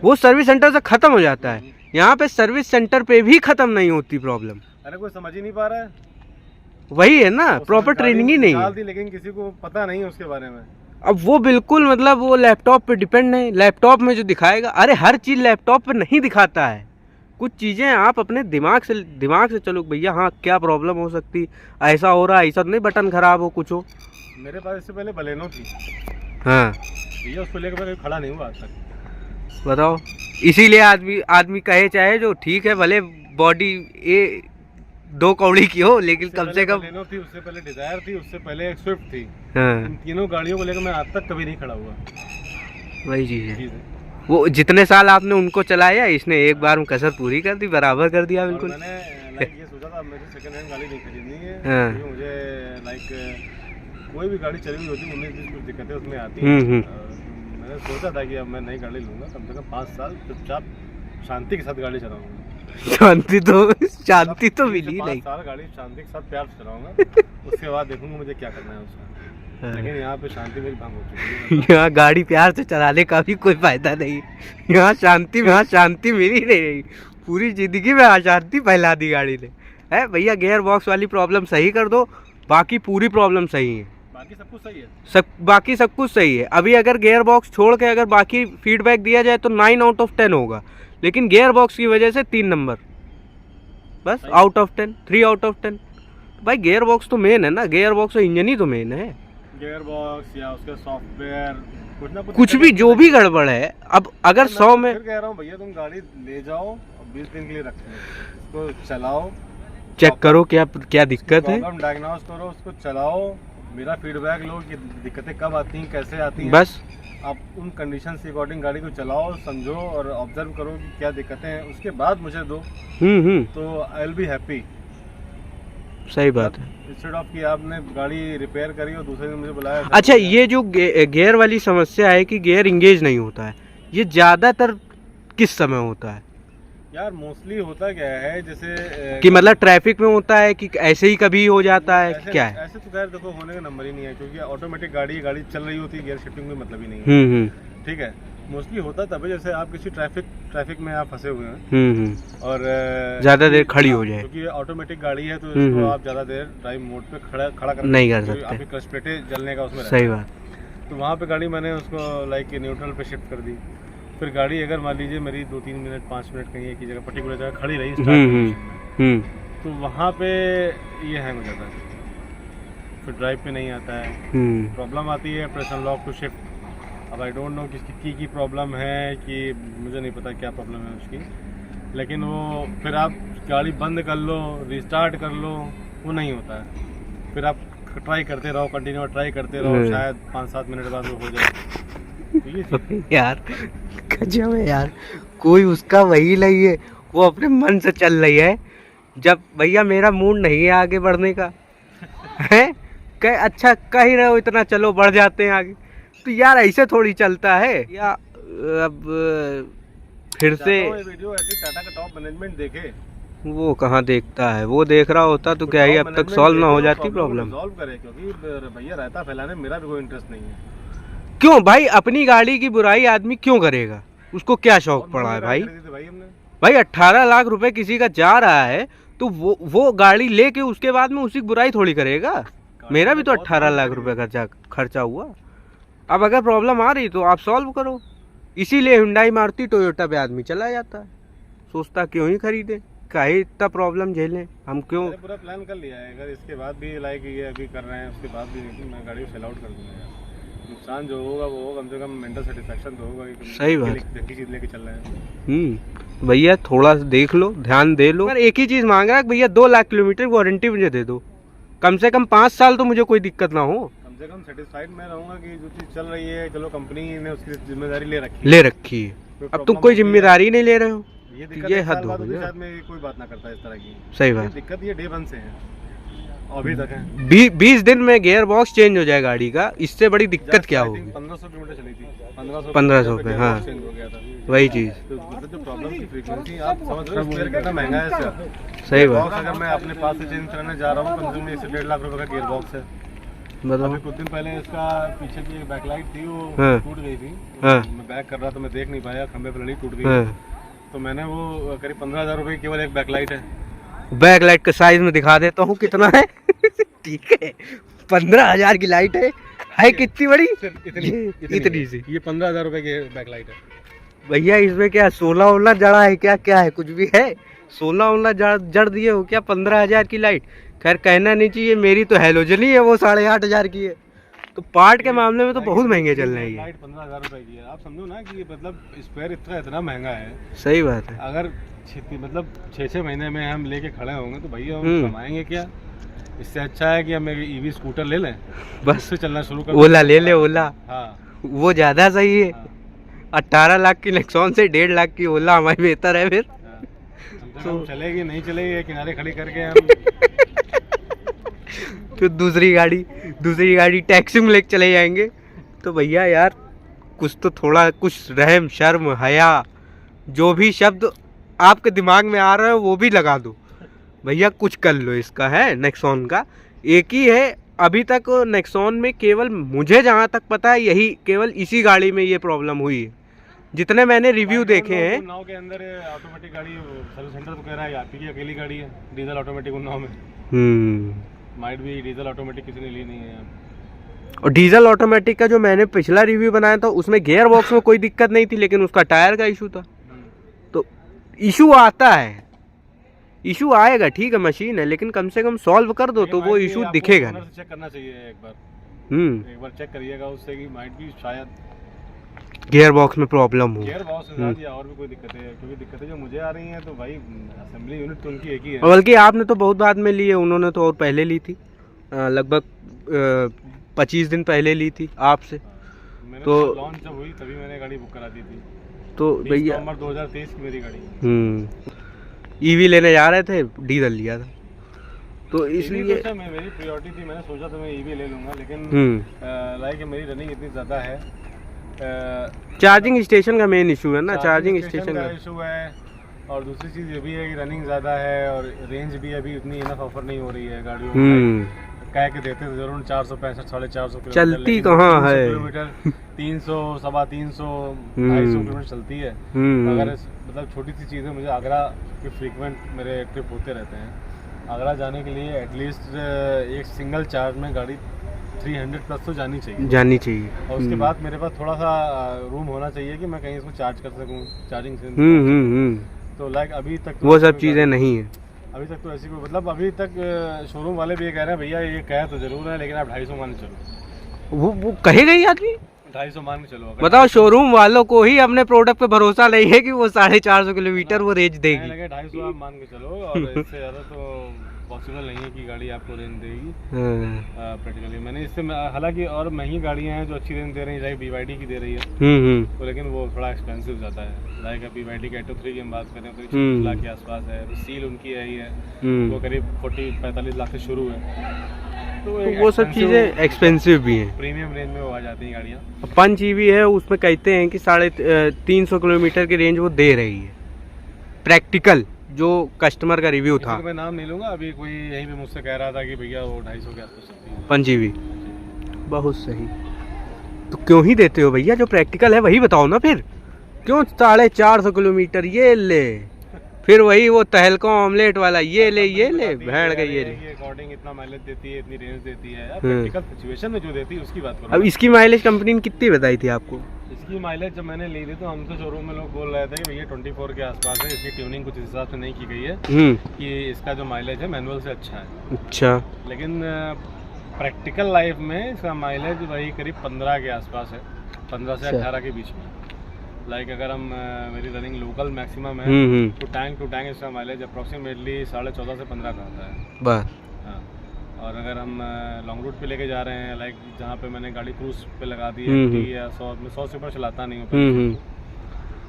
वो सर्विस सेंटर से खत्म हो जाता है। यहाँ पे सर्विस सेंटर पे भी खत्म नहीं होती प्रॉब्लम। अरे कोई समझ ही नहीं पा रहा है, वही है ना, प्रॉपर ट्रेनिंग ही नहीं है, लेकिन किसी को पता नहीं है उसके बारे में। अब वो बिल्कुल मतलब वो लैपटॉप पे डिपेंड है, लैपटॉप में जो दिखाएगा, अरे हर चीज लैपटॉप पे नहीं दिखाता है, कुछ चीजें आप अपने दिमाग से चलो भैया, हाँ क्या प्रॉब्लम हो सकती, ऐसा हो रहा है, ऐसा नहीं बटन खराब हो कुछ हो। मेरे पास इससे पहले बलेनो थी, हाँ भैया उसको लेकर मैं खड़ा नहीं हुआ आज तक। बताओ, इसीलिए आदमी कहे चाहे जो ठीक है, भले बॉडी ये 2 कौड़ी की हो, लेकिन कम से कम बलेनो थी, उससे पहले डिजायर थी, उससे पहले एक स्विफ्ट थी। हाँ। इन तीनों गाड़ियों को लेकर मैं आज तक कभी नहीं खड़ा हुआ। वही चीज है, वो जितने साल आपने उनको चलाया, इसने एक बार में कसर पूरी कर दी, बराबर कर दिया बिल्कुल। मैंने ये सोचा था मुझे सेकंड हैंड गाड़ी नहीं खरीदनी है, मुझे कोई भी गाड़ी चली हुई होती है 19-20 कुछ दिक्कतें उसमें आती हैं। मैंने सोचा था कि अब मैं नई गाड़ी लूंगा, कम से कम 5 साल चुपचाप शांति के साथ गाड़ी चलाऊंगा। शांति तो मिली नहीं, 5 साल गाड़ी शांति के साथ प्यार से चलाऊंगा, उसके बाद देखूंगा मुझे क्या करना है उसका। लेकिन यहाँ पे शांति मेरी भंग हो चुकी है। यहाँ गाड़ी प्यार से चलाने का भी कोई फायदा नहीं, यहाँ शांति मिली नहीं, पूरी जिंदगी में अशांति फैला दी गाड़ी ने। है भैया, गियर बॉक्स वाली प्रॉब्लम सही कर दो, बाकी पूरी प्रॉब्लम सही है, बाकी सब कुछ सही है, बाकी सब कुछ सही है। अभी अगर गियर बॉक्स छोड़ के अगर बाकी फीडबैक दिया जाए तो 9 आउट ऑफ 10 होगा, लेकिन गियर बॉक्स की वजह से 3 नंबर बस, आउट ऑफ 10, 3 आउट ऑफ 10। भाई गियर बॉक्स तो मेन है ना, गियर बॉक्स और इंजन ही तो मेन है। गियर बॉक्स या उसका सॉफ्टवेयर कुछ भी जो भी गड़बड़ है, अब अगर 100 में कह रहा हूँ भैया, तुम गाड़ी ले जाओ 20 दिन के लिए रखो, उसको चलाओ, चेक करो क्या दिक्कत है, डायग्नोस करो, उसको चलाओ, मेरा फीडबैक लो कि दिक्कतें कब आती हैं, कैसे आती हैं, बस आप उन कंडीशन के अकॉर्डिंग गाड़ी को चलाओ, समझो और ऑब्जर्व करो कि क्या दिक्कतें हैं, उसके बाद मुझे दो। तो आई विल बी हैप्पी। सही बात है, इंस्टेड ऑफ कि आपने गाड़ी रिपेयर करी और दूसरे दिन मुझे बुलाया। अच्छा, ये जो गियर वाली समस्या है कि गियर इंगेज नहीं होता है, ये ज्यादातर किस समय होता है यार? मोस्टली होता क्या है, जैसे कि मतलब ट्रैफिक में होता है कि ऐसे ही कभी हो जाता है, क्या है? ऐसे तो खैर देखो होने का नंबर ही नहीं है, क्योंकि ऑटोमेटिक गाड़ी चल रही होती है, गियर शिफ्टिंग में मतलब ही नहीं है। ठीक है, मोस्टली होता तब जैसे आप किसी ट्रैफिक में आप फंसे हुए हैं और ज्यादा देर खड़ी हो जाए, क्योंकि ऑटोमेटिक गाड़ी है तो इसको आप ज्यादा देर ड्राइव मोड पे खड़ा नहीं कर सकते, आपकी क्लच प्लेटें जलने का उसमें। सही बात। तो वहाँ पे गाड़ी मैंने उसको लाइक न्यूट्रल पे शिफ्ट कर दी, फिर गाड़ी अगर मान लीजिए मेरी 2-3 मिनट 5 मिनट कहीं एक ही जगह पर्टिकुलर जगह खड़ी रही तो वहाँ पे ये हैंग हो जाता है, फिर ड्राइव पे नहीं आता है, प्रॉब्लम आती है प्रेस अनलॉक टू शिफ्ट। अब आई डोंट नो किसकी की प्रॉब्लम है, कि मुझे नहीं पता क्या प्रॉब्लम है उसकी, लेकिन वो फिर आप गाड़ी बंद कर लो, रिस्टार्ट कर लो, वो नहीं होता है, फिर आप ट्राई करते रहो, कंटिन्यू ट्राई करते रहो, शायद 5-7 मिनट बाद वो हो जाए। यार गजब है यार, कोई उसका वही नहीं है, वो अपने मन से चल रही है। जब भैया मेरा मूड नहीं है आगे बढ़ने का है, अच्छा कह ही रहे हो इतना, चलो बढ़ जाते हैं आगे, तो यार ऐसे थोड़ी चलता है। या अब फिर से वीडियो टाटा का टॉप मैनेजमेंट देखे वो कहाँ देखता है, वो देख रहा होता तो क्या ही अब तक सॉल्व ना हो जाती प्रॉब्लम। सॉल्व करे, क्योंकि भैया रहता फैलाने मेरा भी कोई इंटरेस्ट नहीं है। क्यों भाई, अपनी गाड़ी की बुराई आदमी क्यों करेगा, उसको क्या शौक पड़ा है भाई। भाई 18 लाख रुपए किसी का जा रहा है तो वो गाड़ी लेके उसके बाद में उसी की बुराई थोड़ी करेगा। मेरा भी तो 18 लाख रुपए खर्चा हुआ। अब अगर प्रॉब्लम आ रही तो आप सॉल्व करो। इसीलिए हुंडई मारुति टोयोटा पे आदमी चला जाता है, सोचता क्यों ही खरीदे, काहे इतना प्रॉब्लम झेलें हम, क्यों। पूरा प्लान कर लिया है, अगर इसके बाद भी लाइक ये अभी कर रहे हैं उसके बाद भी मैं गाड़ी को सेल आउट कर दूंगा यार। नुकसान जो होगा वो कम से कम मेंटल सेटिस्फेक्शन तो होगा कि सही बात, ढंगी चीज लेके चल रहे हैं। भैया थोड़ा देख लो, ध्यान दे लो। अगर एक ही चीज मांग रहा है भैया 2 लाख किलोमीटर वारंटी मुझे दे दो, कम से कम 5 साल तो मुझे कोई दिक्कत ना हो, कम से कम सेटिस्फाइड मैं रहूंगा कि जो चीज चल रही है चलो कंपनी ने उसकी जिम्मेदारी ले रखी है। अब तुम कोई जिम्मेदारी नहीं ले रहे हो, ये हद हो गई। कोई बात ना करता इस तरह की, सही बात। दिक्कत ये डे 1 से है अभी तक है। 20 दिन में गियर बॉक्स चेंज हो जाए गाड़ी का, इससे बड़ी दिक्कत क्या होगी। 1500 किलोमीटर चली थी, 1500 पे, हाँ वही चीज। तो जो प्रॉब्लम की फ्रीक्वेंसी आप समझ रहे हो, स्पेयर कितना महंगा है इसका। सही बात। अगर मैं अपने पास से चेंज कराने जा रहा हूँ कम से कम 1 से 1.5 लाख रुपए का गियर बॉक्स है। अभी कुछ दिन पहले इसका पीछे की एक बैकलाइट थी वो टूट गई थी। मैं बैक कर रहा था, मैं देख नहीं पाया, खंबे पर लड़ी टूट गई। तो मैंने वो करीब 15,000 रुपए केवल एक बैकलाइट है। बैकलाइट का साइज में दिखा देता हूँ कितना है। ठीक है, 15,000 की लाइट है कितनी बड़ी, इतनी सी। ये 15,000 रुपए की बैकलाइट है भैया। इसमें क्या 16 जड़ा है क्या है, कुछ भी है। 16 जड़ दिए हो क्या 15,000 की लाइट। खैर कहना नहीं चाहिए, मेरी तो हेलोजन ही है, वो 8,500 की है। तो पार्ट के मामले में तो बहुत महंगे चल रहे हैं। लाइट 15,000 रुपए की है, आप समझो ना कि मतलब स्पेयर इतना महंगा है। सही बात है। अगर मतलब 6-6 महीने में हम लेके खड़े होंगे तो भैया हम कमाएंगे क्या। इससे अच्छा है कि हम ईवी स्कूटर ले लें, बस से चलना शुरू कर। ओला ले ले, ओला। हाँ वो ज्यादा सही है। 18 लाख की नेक्सॉन से 1.5 लाख की ओला हमारी बेहतर है फिर। तो चलेगी नहीं चलेगी, किनारे खड़ी करके हम फिर दूसरी गाड़ी टैक्सी में लेके चले जाएंगे। तो भैया यार कुछ तो थोड़ा कुछ रहम शर्म हया, जो भी शब्द आपके दिमाग में आ रहा है वो भी लगा दो भैया, कुछ कर लो इसका। है नेक्सॉन का एक ही है अभी तक, नेक्सॉन में केवल मुझे जहाँ तक पता है यही केवल इसी गाड़ी में ये प्रॉब्लम हुई है, जितने मैंने रिव्यू देखे हैं। उन्नाव के अंदर ऑटोमेटिक गाड़ी सर्विस सेंटर तो कह रहा है आपकी की अकेली गाड़ी है डीजल ऑटोमेटिक उन्नाव में। माइट भी डीजल ऑटोमेटिक किसी ने ली नहीं है। और डीजल ऑटोमेटिक का जो मैंने पिछला रिव्यू बनाया था उसमें गियर बॉक्स में कोई दिक्कत नहीं थी, लेकिन उसका टायर का इशू था। तो इशू आता है, इशू आएगा, ठीक है मशीन है, लेकिन कम से कम सॉल्व कर दो तो वो इशू दिखेगा। चेक करना चाहिए एक बार चेक करिएगा उससे कि माइट भी शायद गियर बॉक्स में प्रॉब्लम हो। गियर बॉक्स के साथ या और भी कोई दिक्कत है, क्योंकि दिक्कतें जो मुझे आ रही हैं तो भाई असेंबली यूनिट तो उनकी एक ही है। बल्कि आपने तो बहुत बाद में ली है, उन्होंने तो और पहले ली थी, लगभग 25 दिन पहले ली थी आपसे। तो लॉन्च जब हुई तभी मैंने गाड़ी बुक करा दी थी। तो भैया 2023 की मेरी गाड़ी। ईवी लेने जा रहे थे, डीजल लिया था, तो इसलिए मेरी प्रायोरिटी थी। मैंने सोचा था मैं ईवी ले लूँगा, लेकिन लाइक मेरी रनिंग इतनी ज़्यादा है। चार्जिंग स्टेशन का मेन इशू है ना, चार्जिंग स्टेशन का इशू है। और दूसरी चीज़ ये भी है कि रनिंग ज़्यादा है और रेंज भी अभी उतनी इनफ ऑफर नहीं हो रही है गाड़ियों में। कह के देते थे जरूर 465 450 किलोमीटर, चलती कहाँ है। किलोमीटर 300 350 250 किलोमीटर चलती है। अगर मतलब छोटी सी चीज़ है, मुझे आगरा के फ्रीक्वेंट मेरे ट्रिप होते रहते हैं। आगरा जाने के लिए एटलीस्ट एक सिंगल चार्ज में गाड़ी 300 प्लस तो जानी चाहिए। और उसके बाद मेरे पास थोड़ा सा रूम होना चाहिए कि मैं कहीं इसको चार्ज कर सकूं, चार्जिंग से। तो लाइक अभी तक तो वो सब चीज़ें नहीं है अभी तक। तो ऐसी कोई मतलब अभी तक शोरूम वाले भी ये कह रहे हैं भैया ये कह तो जरूर है, लेकिन आप 250 मान के चलो। वो कहेगा ही आदमी, 250 मान के चलो। बताओ, शोरूम वालों को ही अपने प्रोडक्ट पे भरोसा नहीं है कि वो 450 किलोमीटर वो रेंज देगी। 250 आप मान के चलो, और इससे ज़्यादा तो पॉसिबल नहीं है कि गाड़ी आपको रेंज देगी प्रैक्टिकली। मैंने इससे हालांकि और महंगी गाड़ियां हैं जो अच्छी रेंज दे रही है, लाइक BYD की दे रही है, तो लेकिन वो थोड़ा एक्सपेंसिव जाता है। लाइक BYD के एटो 3 की हम बात करें तो 40 लाख के आसपास है। तो सील उनकी है ही है, वो करीब 40-45 लाख से शुरू है। तो वो सब चीज़ें एक्सपेंसिव भी हैं, प्रीमियम रेंज में वो आ जाती हैं गाड़ियाँ। पंच ईवी है, उसमें कहते हैं कि 350 किलोमीटर की रेंज वो दे रही है प्रैक्टिकल, जो कस्टमर का रिव्यू था। मैं नाम नहीं लूँगा, अभी कोई यहीं पे मुझसे कह रहा था कि भैया वो 250 के आसपास चलती है 5 बहुत सही। तो क्यों ही देते हो भैया, जो प्रैक्टिकल है वही बताओ ना फिर। क्यों 450 किलोमीटर ये ले, फिर वही वो तहलका ऑमलेट वाला ये ले भेड़ गई ये अकॉर्डिंग इतना माइलेज देती है, इतनी रेंज देती है, प्रैक्टिकल सिचुएशन में जो देती है उसकी बात करो। अब इसकी माइलेज कंपनी ने कितनी बताई थी आपको? इसकी माइलेज जब मैंने ली थी तो हमसे शोरूम में लोग बोल रहे थे कि भैया 24 के आसपास है। इसकी ट्यूनिंग कुछ हिसाब से नहीं की गई है कि इसका जो माइलेज है मैनुअल से अच्छा है। अच्छा, लेकिन प्रैक्टिकल लाइफ में इसका माइलेज वही करीब 15 के आसपास है, 15 से 18 के बीच में। लाइक अगर हम मेरी रनिंग लोकल मैक्सिमम है तो टैंक टू टैंक इसका माइलेज अप्रॉक्सीमेटली 14.5 से 15 का आता है बस। हाँ, और अगर हम लॉन्ग रूट पे लेके जा रहे हैं, लाइक जहाँ पे मैंने गाड़ी क्रूज पे लगा दी है या 100 से ऊपर चलाता नहीं हूँ,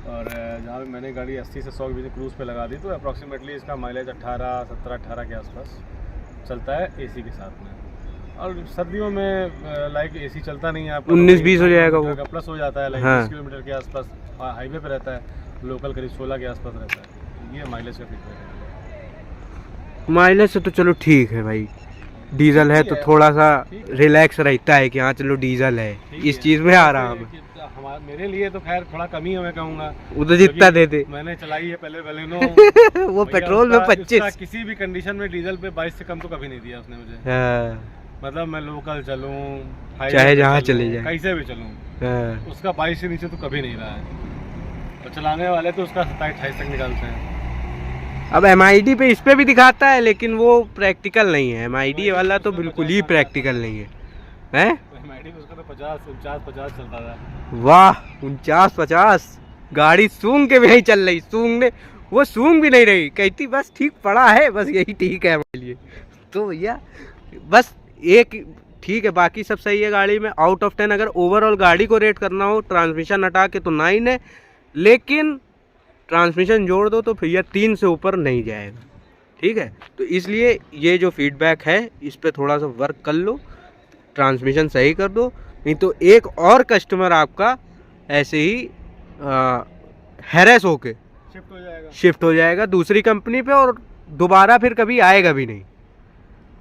और जहाँ पे मैंने गाड़ी 80 से 100 के बीच क्रूज पे लगा दी तो अप्रॉक्सीमेटली इसका माइलेज 17-18 के आसपास चलता है एसी के साथ में। और सर्दियों में लाइक एसी चलता नहीं है, 19-20 हो जाएगा, वो प्लस हो जाता है, लाइक 20 किलोमीटर के आसपास हाईवे पे रहता है, लोकल करीब 16 के आसपास रहता है। ये माइलेज का फीडबैक है। माइलेज से तो चलो ठीक है भाई, डीजल है तो थोड़ा सा रिलैक्स रहता है कि हाँ चलो डीजल है, इस चीज़ में आराम है। मेरे लिए तो खैर थोड़ा कमी है, मैं कहूँगा वो तो जितना देते मैंने चलाई है पहले बलेनो वो पेट्रोल में 25, किसी भी कंडीशन में डीजल पे 22 से कम तो कभी नहीं दिया उसने मुझे। मतलब मैं लोकल चलूँ चाहे जहाँ चले जाए, कैसे भी चलूँ, उसका 22 से नीचे तो कभी नहीं रहा है। और चलाने वाले तो उसका 27-28 तक निकालते हैं। अब MID पे इस पे भी दिखाता है, लेकिन वो प्रैक्टिकल नहीं है। MID वाला तो बिल्कुल ही प्रैक्टिकल नहीं है, हैं? MID उसका तो 50 चलता था। वाह, 49-50 गाड़ी सूंघ के भी नहीं चल रही, सूंघने वो सूंघ भी नहीं रही, कहती बस ठीक पड़ा है, बस यही ठीक है हमारे लिए। तो भैया बस एक ठीक है, बाकी सब सही है गाड़ी में। आउट ऑफ 10 अगर ओवरऑल गाड़ी को रेट करना हो ट्रांसमिशन हटा के तो 9 है, लेकिन ट्रांसमिशन जोड़ दो तो भैया 3 से ऊपर नहीं जाएगा, ठीक है। तो इसलिए ये जो फीडबैक है इस पर थोड़ा सा वर्क कर लो, ट्रांसमिशन सही कर दो, नहीं तो एक और कस्टमर आपका ऐसे ही हैरेस होके शिफ्ट हो जाएगा दूसरी कंपनी पे, और दोबारा फिर कभी आएगा भी नहीं।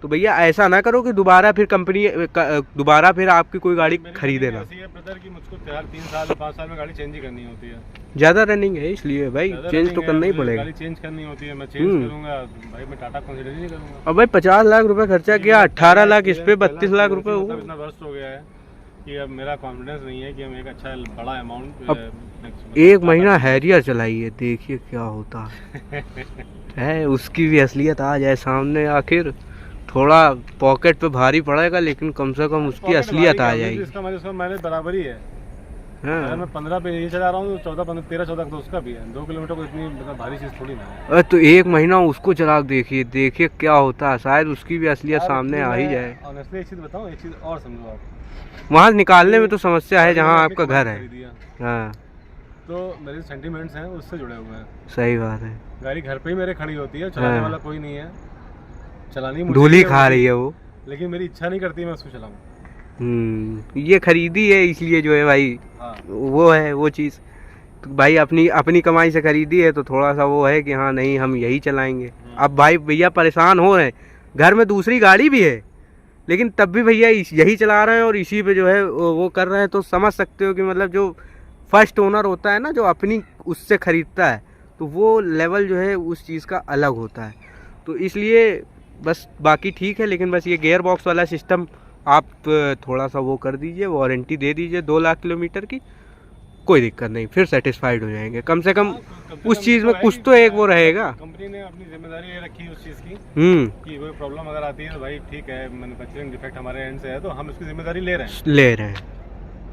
तो भैया ऐसा ना करो कि दोबारा फिर आपकी कोई गाड़ी खरीदे ना। कि मुझको 3 साल 5 साल में गाड़ी चेंज ही करनी होती है, ज़्यादा रनिंग है इसलिए भाई चेंज तो करना ही पड़ेगा। गाड़ी चेंज करनी होती है, मैं चेंज करूंगा भाई, मैं टाटा कंसीडर ही नहीं करूंगा। अब भाई 50 लाख रुपए खर्चा किया, 18 लाख इस पे, 32 लाख रुपए हो। इतना वर्स्ट हो गया है कि अब मेरा कॉन्फिडेंस नहीं है कि हम एक अच्छा बड़ा अमाउंट। एक महीना हैरियर चलाइए, देखिए क्या होता है उसकी भी असलियत आ जाए सामने। आखिर थोड़ा पॉकेट पे भारी पड़ेगा, लेकिन कम से कम उसकी असलियत आ जाएगी। इसका मैंने बराबर ही है। हाँ। मैं 15 पे ये चला रहा हूँ, 13-14 तो उसका भी है। 2 किलोमीटर को इतनी मतलब भारी चीज़ थोड़ी ना है। तो एक महीना उसको चला देखिए क्या होता है, शायद उसकी भी असलियत सामने आ ही जाए। ऑनेस्टली एक चीज़ बताऊँ, एक चीज़ और समझो आप, वहाँ निकालने में तो समस्या है जहाँ आपका घर है। हाँ, तो मेरे सेंटिमेंट्स हैं उससे जुड़े हुए हैं। सही बात है। गाड़ी घर पे ही मेरे खड़ी होती है, चलाने वाला कोई नहीं है, चलानी धूली खा रही है वो, लेकिन मेरी इच्छा नहीं करती मैं उसको चलाऊं। ये खरीदी है इसलिए जो है भाई। हाँ। वो है वो चीज़, तो भाई अपनी कमाई से खरीदी है तो थोड़ा सा वो है कि हाँ नहीं हम यही चलाएंगे। अब भाई भैया परेशान हो रहे हैं, घर में दूसरी गाड़ी भी है, लेकिन तब भी भैया यही चला रहे हैं और इसी पे जो है वो कर रहे हैं। तो समझ सकते हो कि मतलब जो फर्स्ट ओनर होता है ना, जो अपनी उससे ख़रीदता है, तो वो लेवल जो है उस चीज़ का अलग होता है। तो इसलिए बस बाकी ठीक है, लेकिन बस ये गियर बॉक्स वाला सिस्टम आप थोड़ा सा वो कर दीजिए, वारंटी दे दीजिए 2 लाख किलोमीटर की, कोई दिक्कत नहीं, फिर सेटिस्फाइड हो जाएंगे। कम से कम उस चीज़ में कुछ तो एक वो रहेगा। कंपनी ने अपनी जिम्मेदारी ये रखी उस चीज़ की कि कोई प्रॉब्लम अगर आती है तो भाई ठीक है, मैन्युफैक्चरिंग डिफेक्ट हमारे एंड से है तो हम इसकी जिम्मेदारी ले रहे हैं।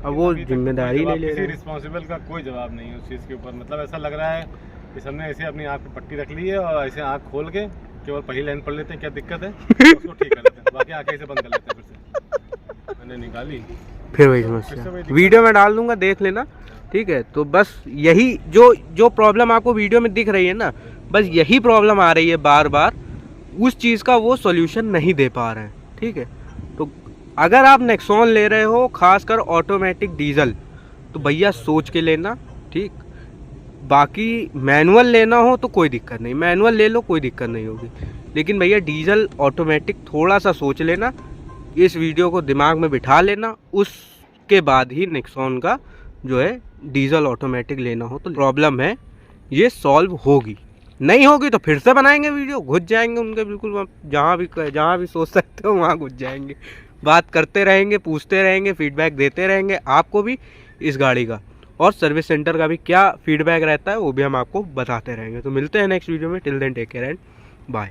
अब वो जिम्मेदारी नहीं ले रहे, रिस्पॉन्सिबल का कोई जवाब नहीं है उस चीज़ के ऊपर। मतलब ऐसा लग रहा है कि सबने ऐसे अपनी आँख पे पट्टी रख ली है और ऐसे आँख खोल के केवल पहली लाइन पढ़ लेते हैं क्या दिक्कत है, उसको ठीक कर लेते हैं, बाकी आँखें से बंद कर लेते हैं। फिर से मैंने निकाली, फिर वही समस्या वीडियो में डाल दूंगा, देख लेना, ठीक है। तो बस यही जो प्रॉब्लम आपको वीडियो में दिख रही है ना, बस यही प्रॉब्लम आ रही है बार बार, उस चीज़ का वो सॉल्यूशन नहीं दे पा रहे हैं, ठीक है। तो अगर आप नेक्सॉन ले रहे हो खासकर ऑटोमेटिक डीजल, तो भैया सोच के लेना, ठीक। बाकी मैनुअल लेना हो तो कोई दिक्कत नहीं, मैनुअल ले लो, कोई दिक्कत नहीं होगी। लेकिन भैया डीजल ऑटोमेटिक थोड़ा सा सोच लेना, इस वीडियो को दिमाग में बिठा लेना, उसके बाद ही नेक्सॉन का जो है डीजल ऑटोमेटिक लेना हो तो प्रॉब्लम है ये सॉल्व होगी। नहीं होगी तो फिर से बनाएंगे वीडियो, घुस जाएंगे उनके बिल्कुल, जहाँ भी सोच सकते हो वहाँ घुस जाएंगे, बात करते रहेंगे, पूछते रहेंगे, फीडबैक देते रहेंगे आपको भी इस गाड़ी का, और सर्विस सेंटर का भी क्या फीडबैक रहता है वो भी हम आपको बताते रहेंगे। तो मिलते हैं नेक्स्ट वीडियो में, till then take care and